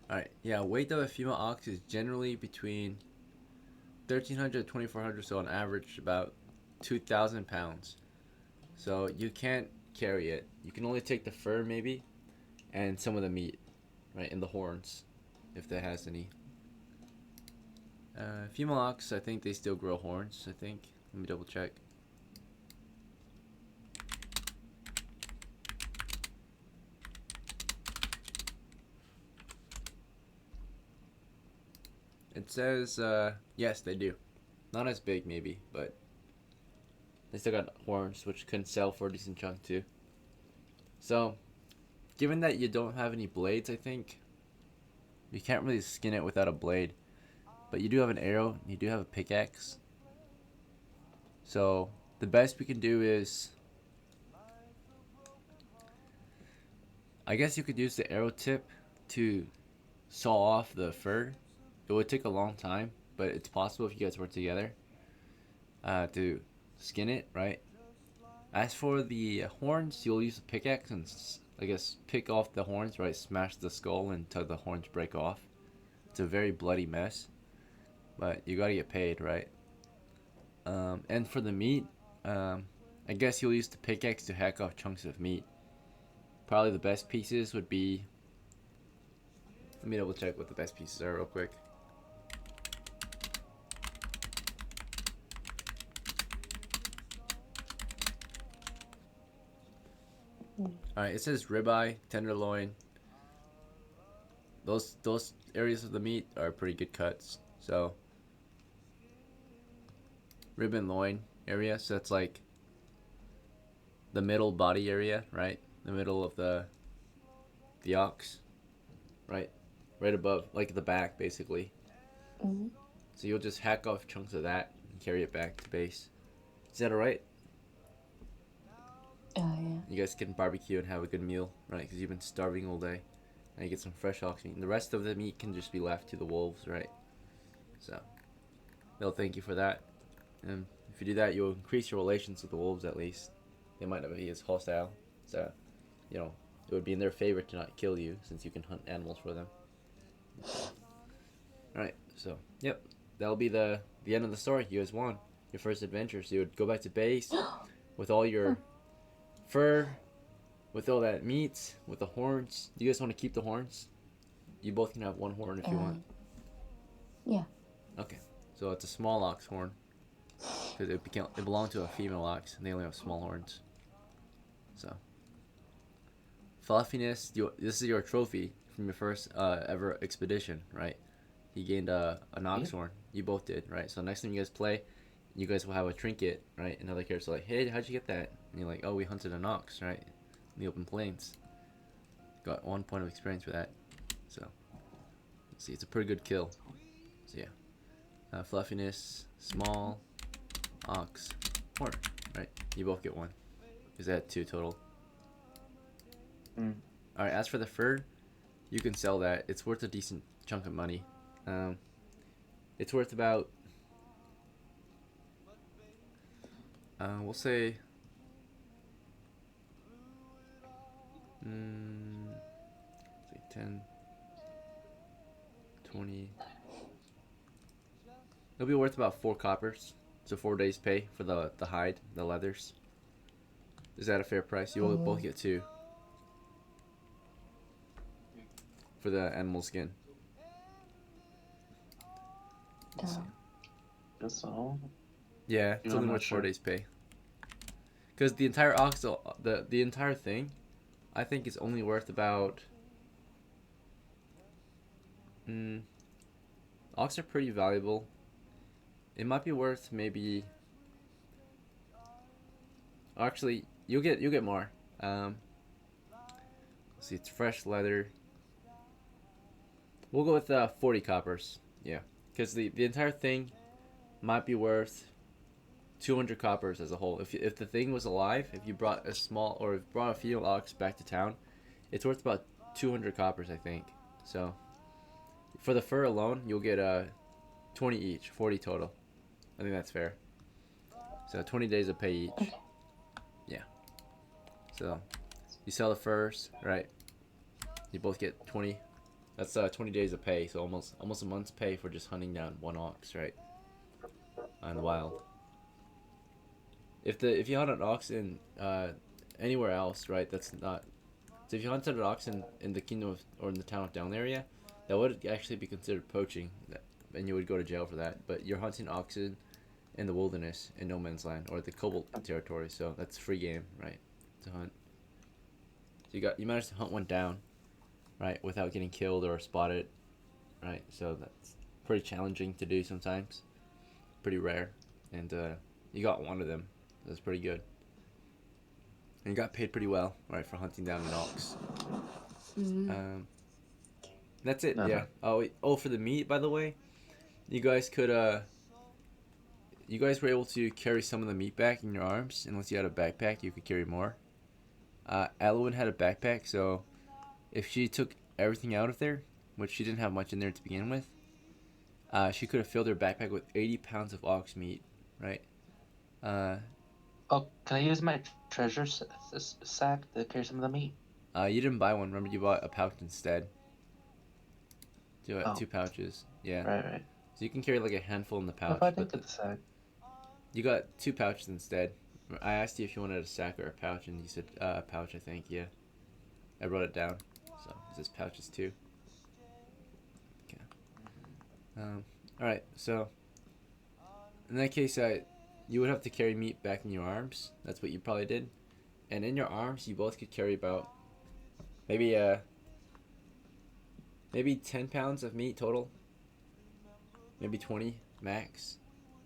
Alright, yeah, weight of a female ox is generally between 1,300 to 2,400, so on average about 2,000 pounds. So you can't carry it. You can only take the fur maybe and some of the meat, right, and the horns if that has any. Female ox, I think they still grow horns, I think. Let me double check. It says, yes, they do. Not as big, maybe, but they still got horns, which can sell for a decent chunk, too. So, given that you don't have any blades, I think, you can't really skin it without a blade. But you do have an arrow, you do have a pickaxe. So, the best we can do is, I guess you could use the arrow tip to saw off the fur. It would take a long time, but it's possible if you guys work together to skin it, right? As for the horns, you'll use a pickaxe and, I guess, pick off the horns, right? Smash the skull until the horns break off. It's a very bloody mess, but you gotta get paid, right? And for the meat, I guess you'll use the pickaxe to hack off chunks of meat. Probably the best pieces would be... Let me double check what the best pieces are real quick. Alright, it says ribeye, tenderloin. Those areas of the meat are pretty good cuts. So rib and loin area, so that's like the middle body area, right? The middle of the ox, right? Right above, like the back, basically. Mm-hmm. So you'll just hack off chunks of that and carry it back to base. Is that alright? Yeah. You guys can barbecue and have a good meal, right? Because you've been starving all day. And you get some fresh ox meat. And the rest of the meat can just be left to the wolves, right? So, they'll thank you for that. And if you do that, you'll increase your relations with the wolves at least. They might not be as hostile. So, you know, it would be in their favor to not kill you since you can hunt animals for them. Alright, so, yep. That'll be the end of the story. You guys won your first adventure. So you would go back to base with all your fur, with all that meat, with the horns. Do you guys want to keep the horns? You both can have one horn if you want. Yeah. Okay, so it's a small ox horn because it belonged to a female ox, and they only have small horns. So, Fluffiness, this is your trophy from your first ever expedition, right? You gained an ox horn. You both did, right? So next time you guys play, you guys will have a trinket, right? Another character's like, hey, how'd you get that? And you're like, oh, we hunted an ox, right? In the open plains. Got 1 point of experience for that. So, let's see, it's a pretty good kill. So yeah. Fluffiness, small, ox, horn, right? You both get 1. Because that had 2 total. All right. As for the fur, you can sell that. It's worth a decent chunk of money. It's worth about we'll say say 10, 20. It'll be worth about 4 coppers. So 4 days pay for the hide, the leathers. Is that a fair price? You will both get 2 for the animal skin. Damn. That's all. Yeah, it's Yeah, only I'm worth not 4 sure. days pay. Because the entire ox, the entire thing, I think is only worth about. Ox are pretty valuable. It might be worth maybe. Actually, you'll get more. Let's see, it's fresh leather. We'll go with 40 coppers. Yeah, because the entire thing might be worth 200 coppers as a whole. If the thing was alive, if you brought a small or brought a female ox back to town, it's worth about 200 coppers, I think. So for the fur alone, you'll get 20 each, 40 total. I think that's fair. So 20 days of pay each. Okay. Yeah. So you sell the furs, right? You both get 20. That's 20 days of pay, so almost a month's pay for just hunting down 1 ox, right? On the wild. If you hunt an ox in anywhere else, right? That's not. So if you hunted an ox in the kingdom of, or in the town of Down area, that would actually be considered poaching, and you would go to jail for that. But you're hunting oxen in the wilderness in no man's land or the KOBOLD territory, so that's free game, right? To hunt. So you managed to hunt one down, right, without getting killed or spotted, right? So that's pretty challenging to do sometimes. Pretty rare, and you got one of them. That's pretty good. And you got paid pretty well, right, for hunting down an ox. That's it. Uh-huh. Yeah. Oh, for the meat, by the way, you guys could you guys were able to carry some of the meat back in your arms. Unless you had a backpack, you could carry more. ELOWEN had a backpack, so if she took everything out of there, which she didn't have much in there to begin with, she could have filled her backpack with 80 pounds of ox meat, right? Oh, can I use my treasure sack to carry some of the meat? You didn't buy one. Remember, you bought a pouch instead. You got Oh. 2 pouches. Yeah. Right. So you can carry like a handful in the pouch. If I did but get the sack. you got 2 pouches instead. I asked you if you wanted a sack or a pouch, and you said a pouch, I think. Yeah. I wrote it down. So it says pouches too. Okay. Alright, so in that case, you would have to carry meat back in your arms. That's what you probably did. And in your arms, you both could carry about maybe 10 pounds of meat total. Maybe 20 max.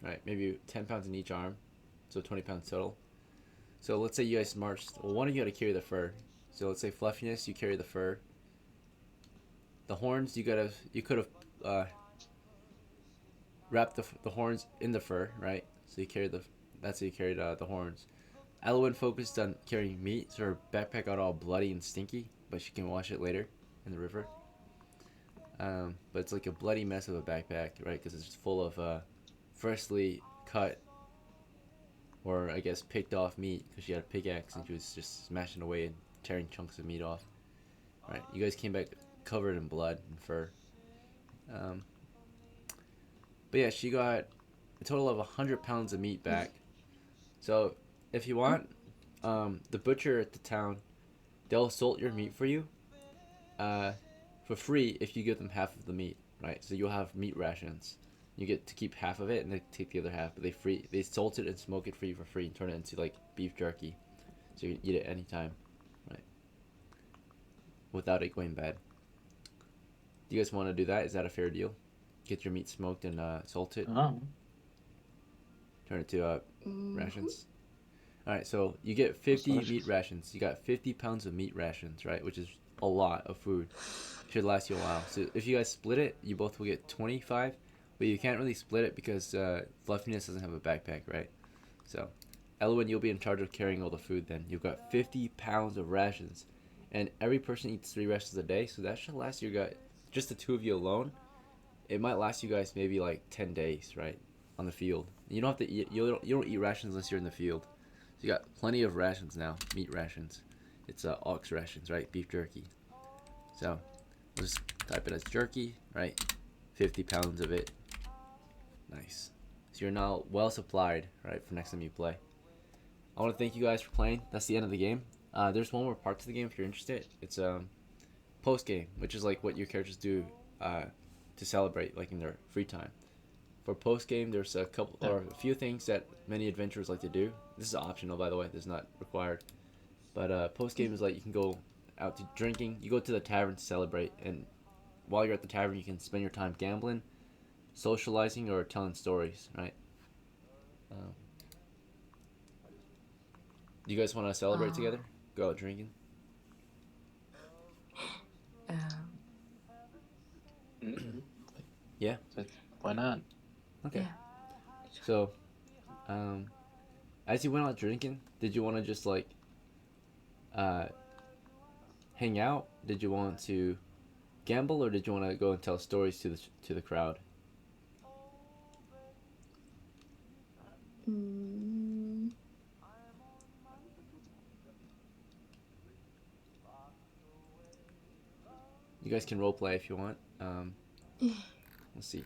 Right, maybe 10 pounds in each arm. So 20 pounds total. So let's say you guys marched. Well, one of you got to carry the fur. So let's say Fluffiness, you carry the fur. The horns, you could have wrapped the horns in the fur, right? So you carried that's how you carried the horns. ELOWEN focused on carrying meat, so her backpack got all bloody and stinky, but she can wash it later in the river. But it's like a bloody mess of a backpack, right? Because it's full of freshly cut, or I guess picked off meat, because she had a pickaxe and she was just smashing away and tearing chunks of meat off. Right, you guys came back covered in blood and fur. But yeah, she got a total of 100 pounds of meat back. So if you want, the butcher at the town, they'll salt your meat for you for free if you give them half of the meat, right? So you'll have meat rations. You get to keep half of it, and they take the other half. But they salt it and smoke it for you for free and turn it into like beef jerky, so you can eat it anytime, right? Without it going bad. Do you guys want to do that? Is that a fair deal? Get your meat smoked and salted. Oh. Turn it to rations. All right, so you get 50 meat rations. You got 50 pounds of meat rations, right? Which is a lot of food. Should last you a while. So if you guys split it, you both will get 25. But you can't really split it because Fluffiness doesn't have a backpack, right? So, ELOWEN, you'll be in charge of carrying all the food then. You've got 50 pounds of rations. and every person eats 3 rations a day, so that should last you guys, just the 2 of you alone, it might last you guys maybe like 10 days, right, on the field. You don't have to eat, you don't eat rations unless you're in the field. So you got plenty of rations now, meat rations. It's ox rations, right, beef jerky. So we'll just type it as jerky, right, 50 pounds of it. Nice. So you're now well supplied, right, for next time you play. I want to thank you guys for playing. That's the end of the game. There's one more part to the game if you're interested. It's post game, which is like what your characters do to celebrate, like in their free time. For post game, there's a couple or a few things that many adventurers like to do. This is optional, by the way. This is not required. But post game is like you can go out to drinking. You go to the tavern to celebrate, and while you're at the tavern, you can spend your time gambling, socializing, or telling stories. Right? Do you guys want to celebrate together? Go out drinking? Yeah. Why not? Okay. Yeah. So, as you went out drinking, did you want to just like hang out? Did you want to gamble, or did you want to go and tell stories to the crowd? You guys can roleplay if you want. Let's see.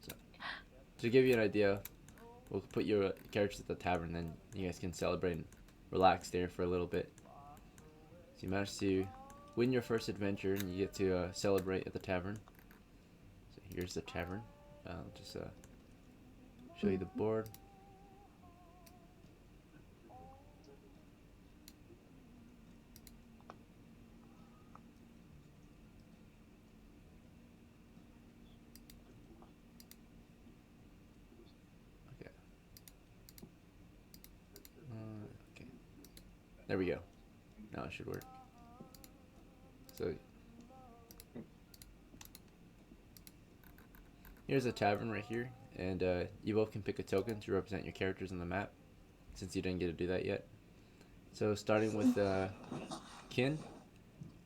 So, to give you an idea, we'll put your characters at the tavern, then you guys can celebrate and relax there for a little bit. So you managed to win your first adventure, and you get to celebrate at the tavern. So here's the tavern. I'll just show you the board. Okay. There we go. Now it should work. So here's a tavern right here, and you both can pick a token to represent your characters on the map, since you didn't get to do that yet. So starting with kin,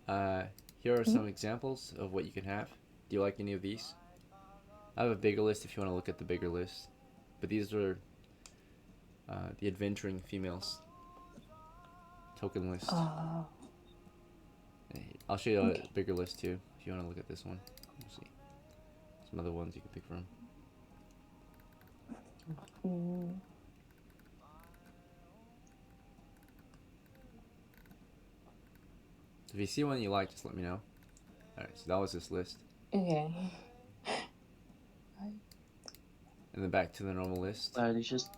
here are some examples of what you can have. Do you like any of these? I have a bigger list if you want to look at the bigger list, but these are the adventuring females token list. I'll show you a bigger list too if you want to look at this one. Let's see some other ones you can pick from. If you see one you like, just let me know. Alright, so that was this list. Okay. And then back to the normal list. It's just.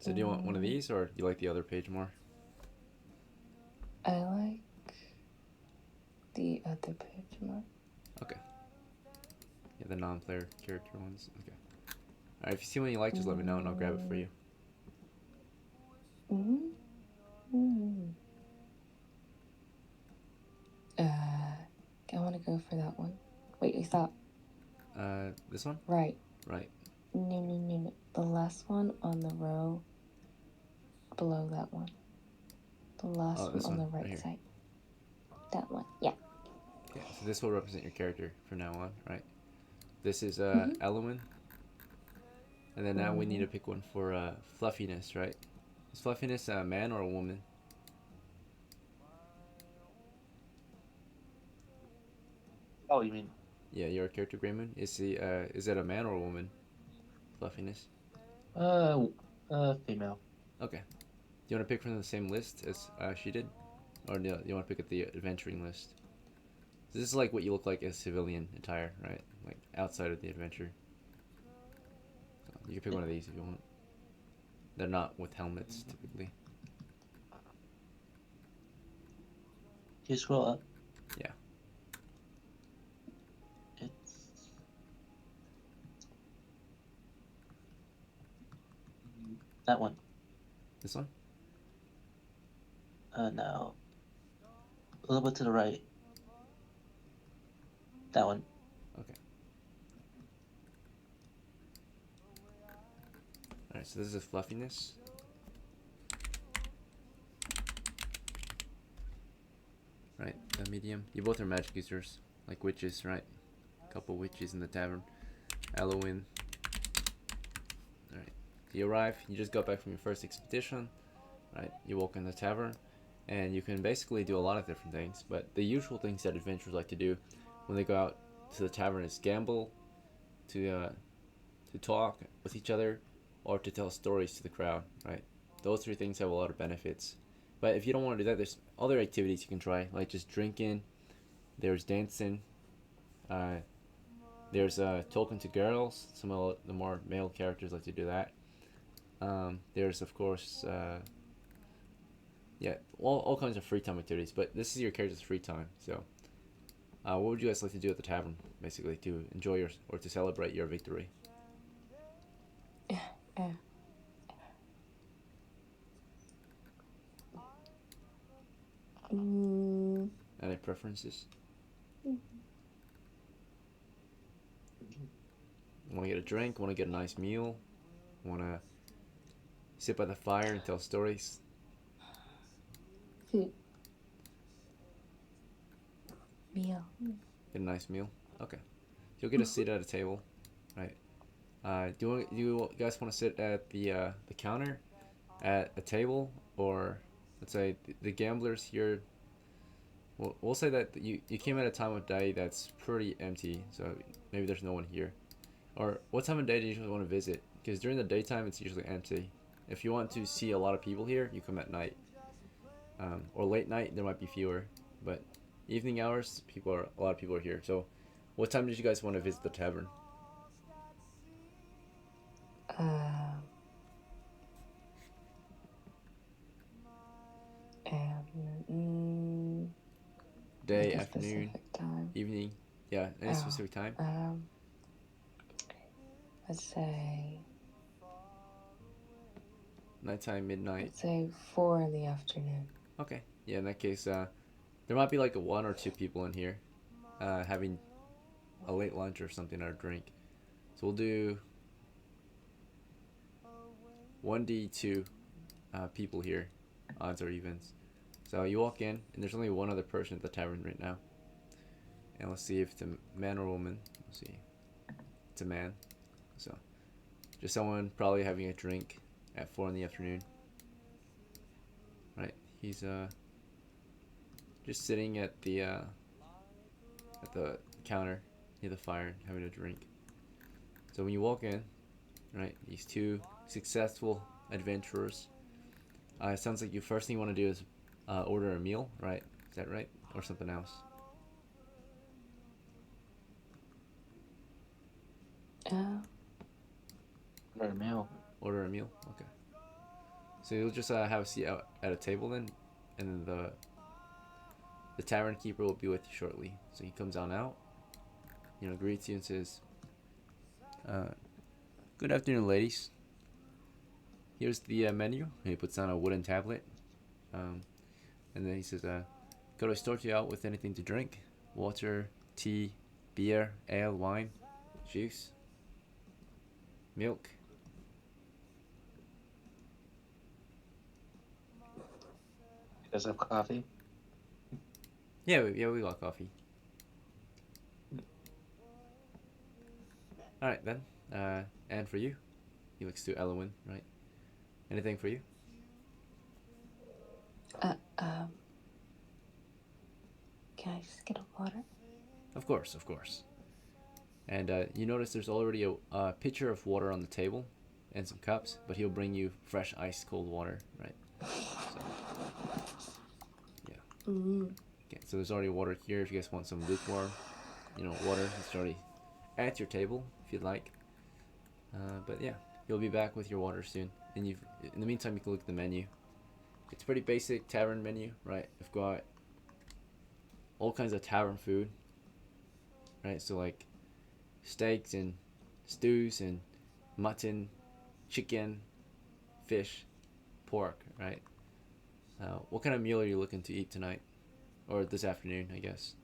So do you want one of these, or do you like the other page more? I like the other page more. Okay. Yeah, the non-player character ones. Okay. Alright, if you see one you like, just let me know and I'll grab it for you. I want to go for that one. Wait, we thought. This one? Right. Right. No. The last one on the row below that one. The last one on the right side. That one. Yeah. Okay, so this will represent your character from now on, right? This is ELOWEN. And then now we need to pick one for fluffiness, right? Is fluffiness a man or a woman? Oh, you mean? Yeah, your character, Grayman. Is it a man or a woman? Fluffiness. Female. Okay. Do you want to pick from the same list as she did, or do you want to pick at the adventuring list? So this is like what you look like as civilian attire, right? Like outside of the adventure. So you can pick one of these if you want. They're not with helmets typically. Can you scroll up? Yeah. It's that one. This one? No. A little bit to the right. That one. Okay. Alright, so this is fluffiness. right? The medium. You both are magic users, like witches, right? A couple witches in the tavern. ELOWEN. Alright. You arrive, you just got back from your first expedition, right? You walk in the tavern, and you can basically do a lot of different things, but the usual things that adventurers like to do when they go out to the tavern is gamble, to talk with each other, or to tell stories to the crowd, right? Those three things have a lot of benefits. But if you don't want to do that, there's other activities you can try, like just drinking, there's dancing, there's talking to girls. Some of the more male characters like to do that. There's, of course, yeah, all kinds of free time activities, but this is your character's free time, so what would you guys like to do at the tavern, basically, to enjoy your, or to celebrate your victory? Any preferences? Want to get a drink? Want to get a nice meal? Want to sit by the fire and tell stories? Food. Meal. Get a nice meal? Okay. You'll get a seat at a table, right? Do you guys want to sit at the counter at a table, or let's say the gamblers here? We'll say that you came at a time of day that's pretty empty, so maybe there's no one here. Or what time of day do you usually want to visit? Because during the daytime it's usually empty. If you want to see a lot of people here, you come at night. Or late night, there might be fewer, but evening hours, a lot of people are here. So, what time did you guys want to visit the tavern? Day, like afternoon, evening, yeah, any specific time? Let's say Nighttime, midnight. Let's say 4 in the afternoon. Okay, yeah, in that case, there might be like one or two people in here having a late lunch or something, or a drink. So we'll do 1d2 people here, odds or evens. So you walk in, and there's only one other person at the tavern right now. And let's see if it's a man or woman. Let's see. It's a man. So just someone probably having a drink at 4 in the afternoon. Right. He's just sitting at the counter near the fire having a drink. So when you walk in, right, these two successful adventurers, it sounds like the first thing you want to do is order a meal, right? Is that right? Or something else? Order a meal. Order a meal? Okay. So you'll just have a seat out at a table then, and then the tavern keeper will be with you shortly. So he comes on out, greets you and says, "Good afternoon, ladies. Here's the menu." And he puts down a wooden tablet, and then he says, "Could I start you out with anything to drink? Water, tea, beer, ale, wine, juice, milk?" You guys have coffee? Yeah, we got coffee. All right then. And for you, he looks to ELOWEN, right? Anything for you? Can I just get a water? Of course. And you notice there's already a pitcher of water on the table and some cups, but he'll bring you fresh, ice cold water, right? So, yeah. Okay, so there's already water here if you guys want some lukewarm, water. It's already at your table if you'd like. But yeah, you'll be back with your water soon. And in the meantime, you can look at the menu. It's pretty basic tavern menu, right? We've got all kinds of tavern food, right? So like steaks and stews and mutton, chicken, fish, pork, right? What kind of meal are you looking to eat tonight? Or this afternoon, I guess?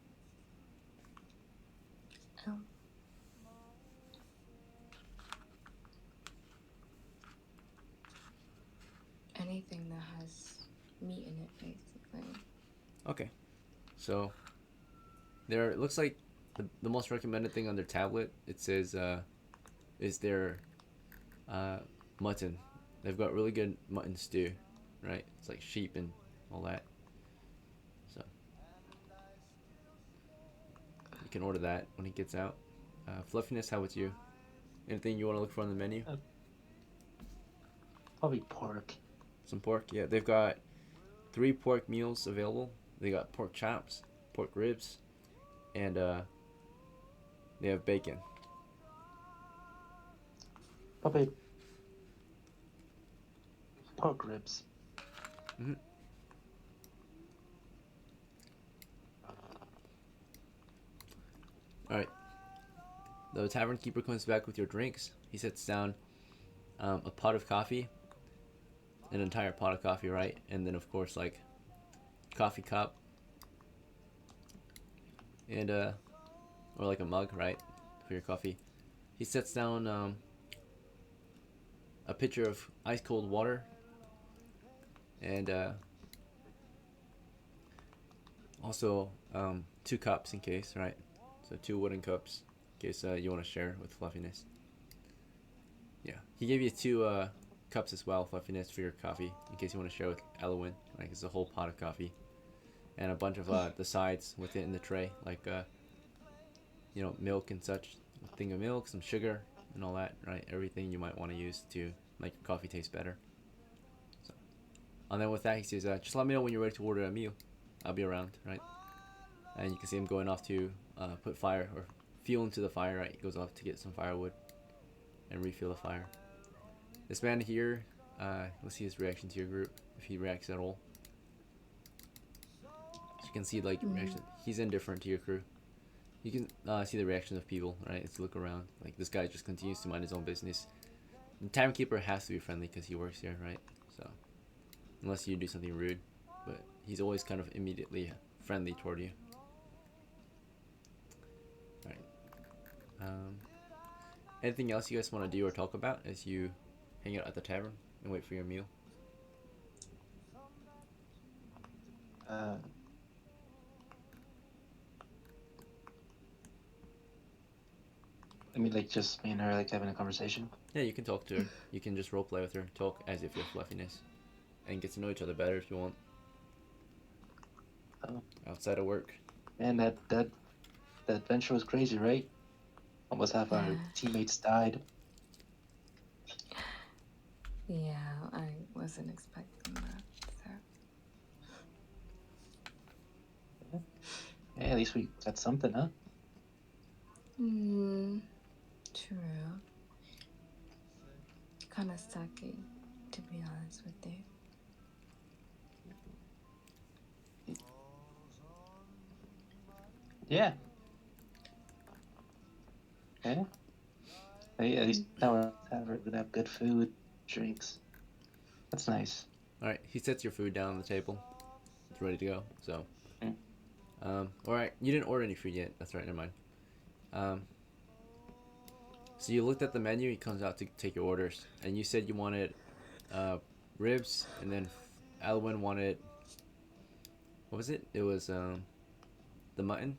Anything that has meat in it, basically. Okay. So there, it looks like the most recommended thing on their tablet, it says is their mutton. They've got really good mutton stew, right? It's like sheep and all that. So you can order that when it gets out. Fluffiness, how about you? Anything you want to look for on the menu? Probably pork. Some pork, yeah. They've got 3 pork meals available. They got pork chops, pork ribs, and they have bacon. Probably pork ribs. Mm-hmm. All right. The tavern keeper comes back with your drinks. He sets down a pot of coffee, an entire pot of coffee, right? And then of course like coffee cup and or like a mug, right, for your coffee. He sets down a pitcher of ice cold water and also 2 cups in case, right? So 2 wooden cups in case you want to share with Fluffiness. Yeah, he gave you 2 cups as well, Fluffiness, for your coffee in case you want to share with ELOWEN. Like it's a whole pot of coffee and a bunch of the sides with it in the tray, like you know, milk and such, a thing of milk, some sugar and all that, right? Everything you might want to use to make your coffee taste better. So, and then with that, he says, just let me know when you're ready to order a meal. I'll be around, right? And you can see him going off to put fire or fuel into the fire, right? He goes off to get some firewood and refuel the fire. This man here, let's see his reaction to your group, if he reacts at all. So you can see like reaction. He's indifferent to your crew. You can see the reaction of people, right? As you look around, like this guy just continues to mind his own business. The timekeeper has to be friendly because he works here, right? So unless you do something rude, but he's always kind of immediately friendly toward you. All right. Anything else you guys want to do or talk about as you hang out at the tavern and wait for your meal? I mean, like, just me and her, like, having a conversation? Yeah, you can talk to her. You can just roleplay with her. Talk as if you're Fluffiness. And get to know each other better if you want. Oh. Outside of work. Man, that adventure was crazy, right? Almost half our teammates died. Yeah, I wasn't expecting that, so. Yeah, at least we got something, huh? True. Kind of sucky, to be honest with you. Yeah. Yeah. Hey, at least now we're gonna have good food, drinks. That's nice. Alright, he sets your food down on the table. It's ready to go, so. Alright, you didn't order any food yet. That's right, never mind. So you looked at the menu, he comes out to take your orders. And you said you wanted ribs, and then ELOWEN wanted, what was it? It was the mutton.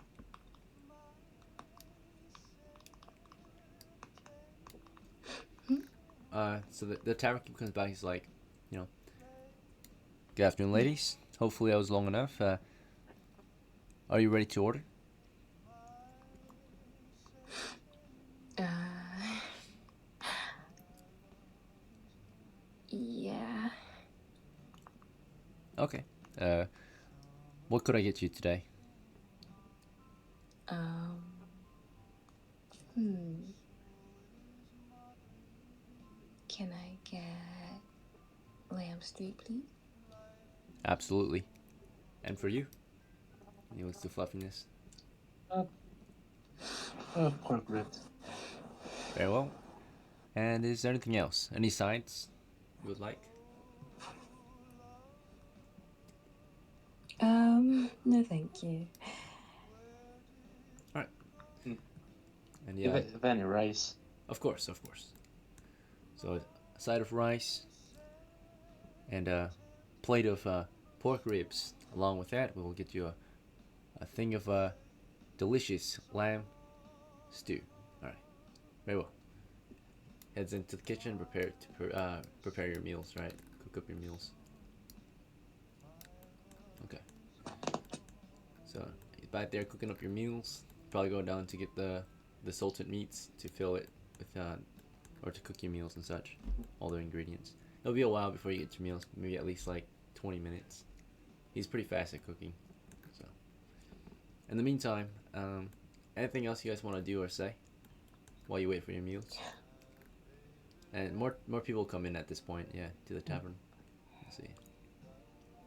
So the tavern keeper comes back, he's like, you know, good afternoon, ladies. Hopefully I was long enough. Are you ready to order? Yeah. Okay. What could I get you today? Can I get lamb steak, please? Absolutely. And for you? He looks to Fluffiness. Pork ribs. Very well. And is there anything else? Any sides you would like? No thank you. Alright. And yeah. If any rice. Of course. So a side of rice and a plate of pork ribs. Along with that, we will get you a thing of delicious lamb stew. All right, very well. Heads into the kitchen, prepare your meals. Right, cook up your meals. Okay. So he's back there cooking up your meals. Probably go down to get the salted meats to fill it with or to cook your meals and such. All the ingredients. It'll be a while before you get your meals. Maybe at least like 20 minutes. He's pretty fast at cooking. So, in the meantime, anything else you guys want to do or say while you wait for your meals? And more people come in at this point. Yeah, to the tavern. Let's see.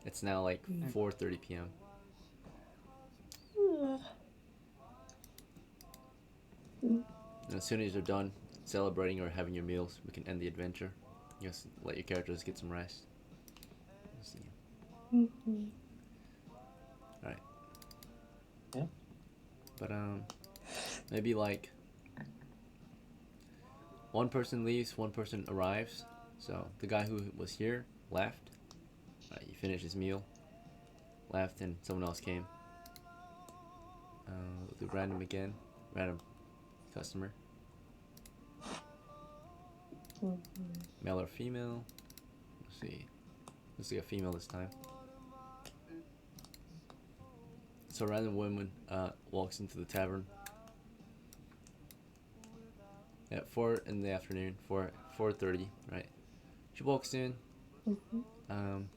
It's now like 4:30 p.m. And as soon as you're done celebrating or having your meals, we can end the adventure. You just let your characters get some rest. Let's see. Alright. Yeah. But maybe like one person leaves, one person arrives. So the guy who was here left. He finished his meal, left, and someone else came. We'll do random again. Random customer. Male or female? Let's see. Let's see a female this time. So a random woman walks into the tavern at 4 in the afternoon, 4:30, right? She walks in, and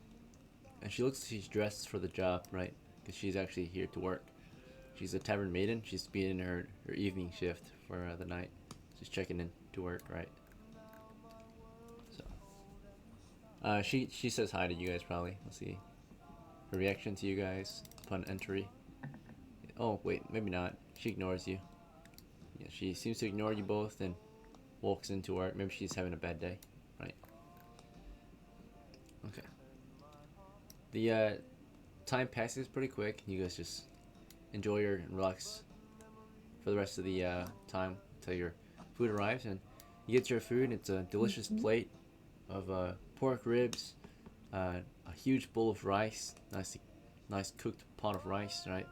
she's dressed for the job, right? Because she's actually here to work. She's a tavern maiden. She's been in her evening shift for the night. She's checking in to work, right? So, she says hi to you guys probably. Let's see her reaction to you guys upon entry. Oh wait, maybe not. She ignores you. Yeah, she seems to ignore you both and walks into work. Maybe she's having a bad day, right? Okay. The time passes pretty quick. You guys just enjoy and relax for the rest of the time until your food arrives, and you get your food. It's a delicious plate of pork ribs, a huge bowl of rice, nice cooked pot of rice, right?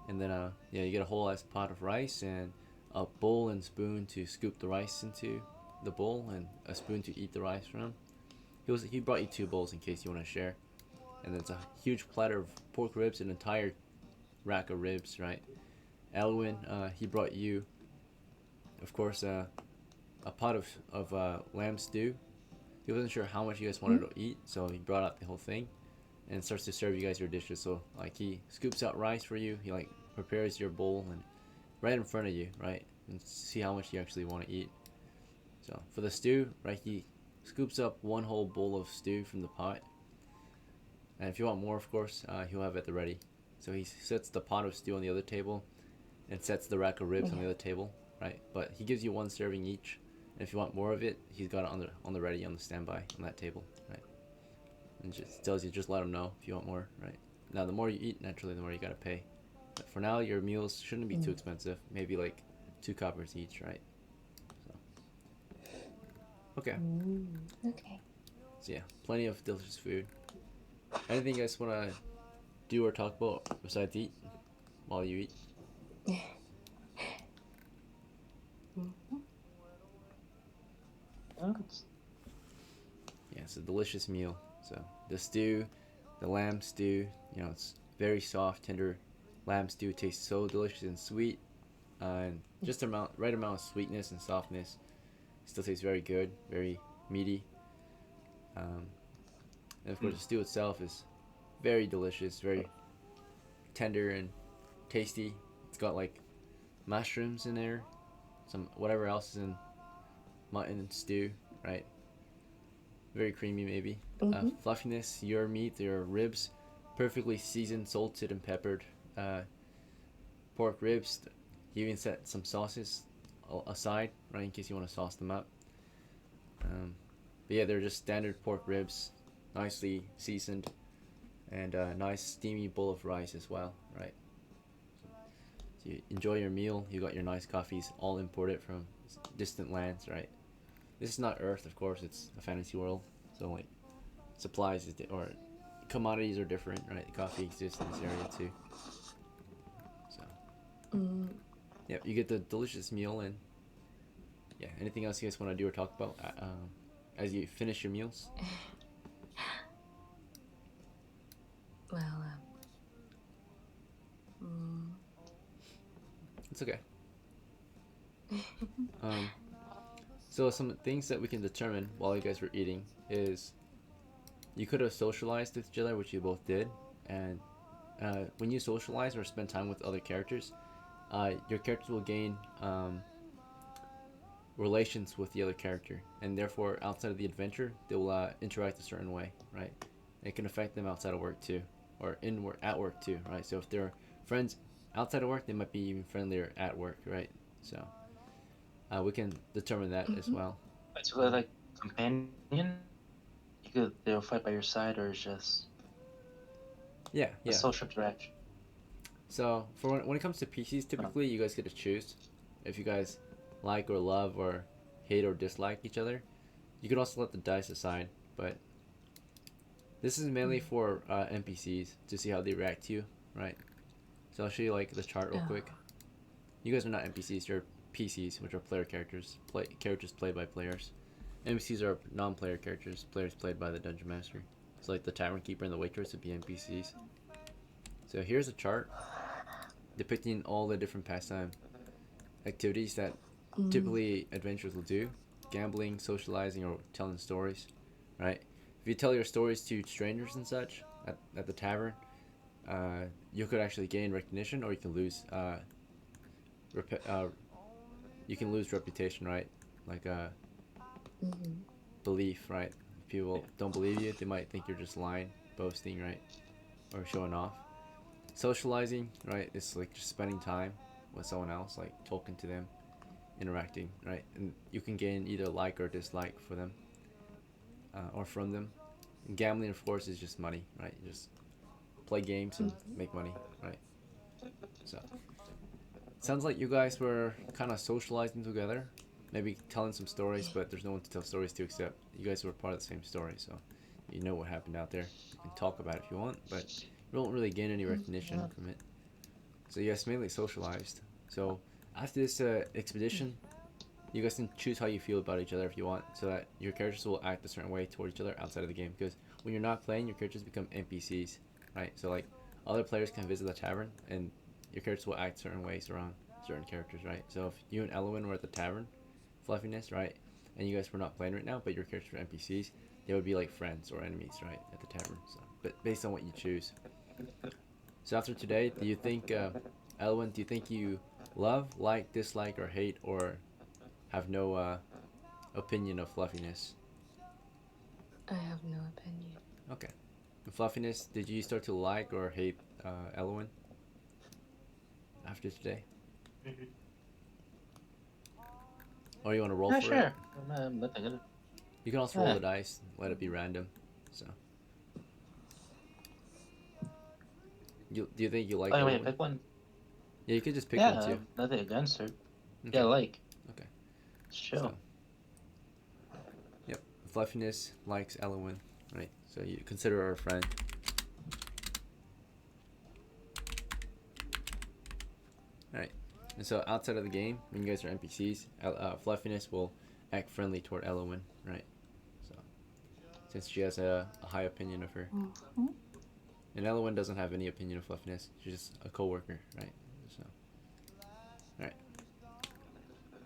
And then yeah, you get a whole ass pot of rice and a bowl and spoon to scoop the rice into the bowl, and a spoon to eat the rice from. He brought you 2 bowls in case you want to share. And then it's a huge platter of pork ribs, an entire rack of ribs, right? ELOWEN, he brought you, of course, a pot of lamb stew. He wasn't sure how much you guys wanted to eat, so he brought out the whole thing and starts to serve you guys your dishes. So like he scoops out rice for you, he like prepares your bowl and right in front of you, right? And see how much you actually want to eat. So for the stew, right, he scoops up 1 whole bowl of stew from the pot. And if you want more, of course, he'll have it at the ready. So he sets the pot of stew on the other table and sets the rack of ribs on the other table, right? But he gives you 1 serving each. And if you want more of it, he's got it on the ready, on the standby, on that table, right? And just tells you, just let him know if you want more, right? Now, the more you eat, naturally, the more you gotta pay. But for now, your meals shouldn't be too expensive. Maybe like 2 coppers each, right? So. Okay. Okay. So yeah, plenty of delicious food. Anything you guys wanna do or talk about besides eat while you eat? Yeah, it's a delicious meal. So the stew, the lamb stew, you know, it's very soft, tender lamb stew. Tastes so delicious and sweet, and just the right amount of sweetness and softness. Still tastes very good, very meaty. And of course, the stew itself is very delicious, very tender and tasty. It's got like mushrooms in there, some whatever else is in mutton stew, right? Very creamy, maybe. Fluffiness, your meat, your ribs, perfectly seasoned, salted, and peppered pork ribs. You even set some sauces aside, right, in case you want to sauce them up. But yeah, they're just standard pork ribs, nicely seasoned, and a nice steamy bowl of rice as well, right? So you enjoy your meal. You got your nice coffees, all imported from distant lands, right? This is not Earth, of course. It's a fantasy world, so like supplies or commodities are different, right? Coffee exists in this area too. Yep, you get the delicious meal, and yeah, anything else you guys want to do or talk about as you finish your meals? Well, It's okay. So some things that we can determine while you guys were eating is you could have socialized with each other, which you both did, and when you socialize or spend time with other characters, your characters will gain relations with the other character, and therefore outside of the adventure they will interact a certain way, right? It can affect them outside of work too, or at work too, right? So if they're friends outside of work, they might be even friendlier at work, right? So we can determine that as well. It's like companion. They'll fight by your side, or it's just Yeah. a social interaction. So for when it comes to PCs, typically you guys get to choose if you guys like or love or hate or dislike each other. You could also let the dice decide, but this is mainly for NPCs to see how they react to you, right? So I'll show you like the chart real quick. You guys are not NPCs, you're PCs, which are player characters, characters played by players. NPCs are non-player characters, players played by the dungeon master. So like the tavern keeper and the waitress would be NPCs. So here's a chart depicting all the different pastime activities that typically adventurers will do: gambling, socializing, or telling stories, right? If you tell your stories to strangers and such at the tavern, you could actually gain recognition, or you can lose reputation, right? Like belief, right? If people don't believe you, they might think you're just lying, boasting, right? Or showing off. Socializing, right? It's like just spending time with someone else, like talking to them, interacting, right? And you can gain either like or dislike for them, or from them. And gambling, of course, is just money, right? You just play games and make money, right? So sounds like you guys were kind of socializing together, maybe telling some stories, but there's no one to tell stories to except you guys were part of the same story, so you know what happened out there. You can talk about it if you want, but you don't really gain any recognition from it. So you guys mainly socialized. So after this expedition, you guys can choose how you feel about each other if you want, so that your characters will act a certain way toward each other outside of the game. Because when you're not playing, your characters become NPCs, right? So like other players can visit the tavern, and your characters will act certain ways around certain characters, right? So if you and ELOWEN were at the tavern, FLUFFYNESS, right, and you guys were not playing right now, but your characters were NPCs, they would be like friends or enemies, right, at the tavern. So, but based on what you choose. So after today, do you think, ELOWEN, do you think you love, like, dislike, or hate, or have no opinion of FLUFFYNESS? I have no opinion. Okay. And FLUFFYNESS, did you start to like or hate ELOWEN after today? Or you want to roll for sure. it? Nothing. You can also roll the dice, let it be random. So, do you think you like? Oh wait, pick one. Yeah, you could just pick one too. Nothing against her. Okay. Yeah, like. Okay. Sure. So, yep. FLUFFYNESS likes ELOWEN, right? So you consider her a friend. Alright. And so outside of the game, when you guys are NPCs, FLUFFYNESS will act friendly toward ELOWEN, right? So, since she has a high opinion of her. And ELOWEN doesn't have any opinion of FLUFFYNESS. She's just a co-worker, right? So, alright.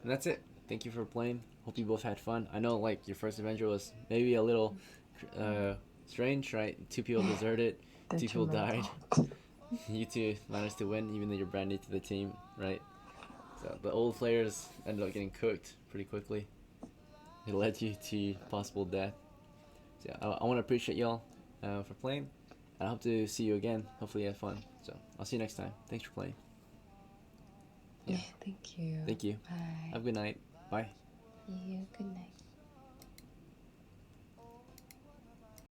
And that's it. Thank you for playing. Hope you both had fun. I know, like, your first adventure was maybe a little strange, right? 2 people deserted, 2 people died. You two managed to win, even though you're brand new to the team, right? So the old players ended up getting cooked pretty quickly. It led you to possible death. So I want to appreciate y'all for playing. I hope to see you again. Hopefully you had fun. So I'll see you next time. Thanks for playing. Yeah, thank you. Thank you. Bye. Have a good night. Bye. Yeah, good night.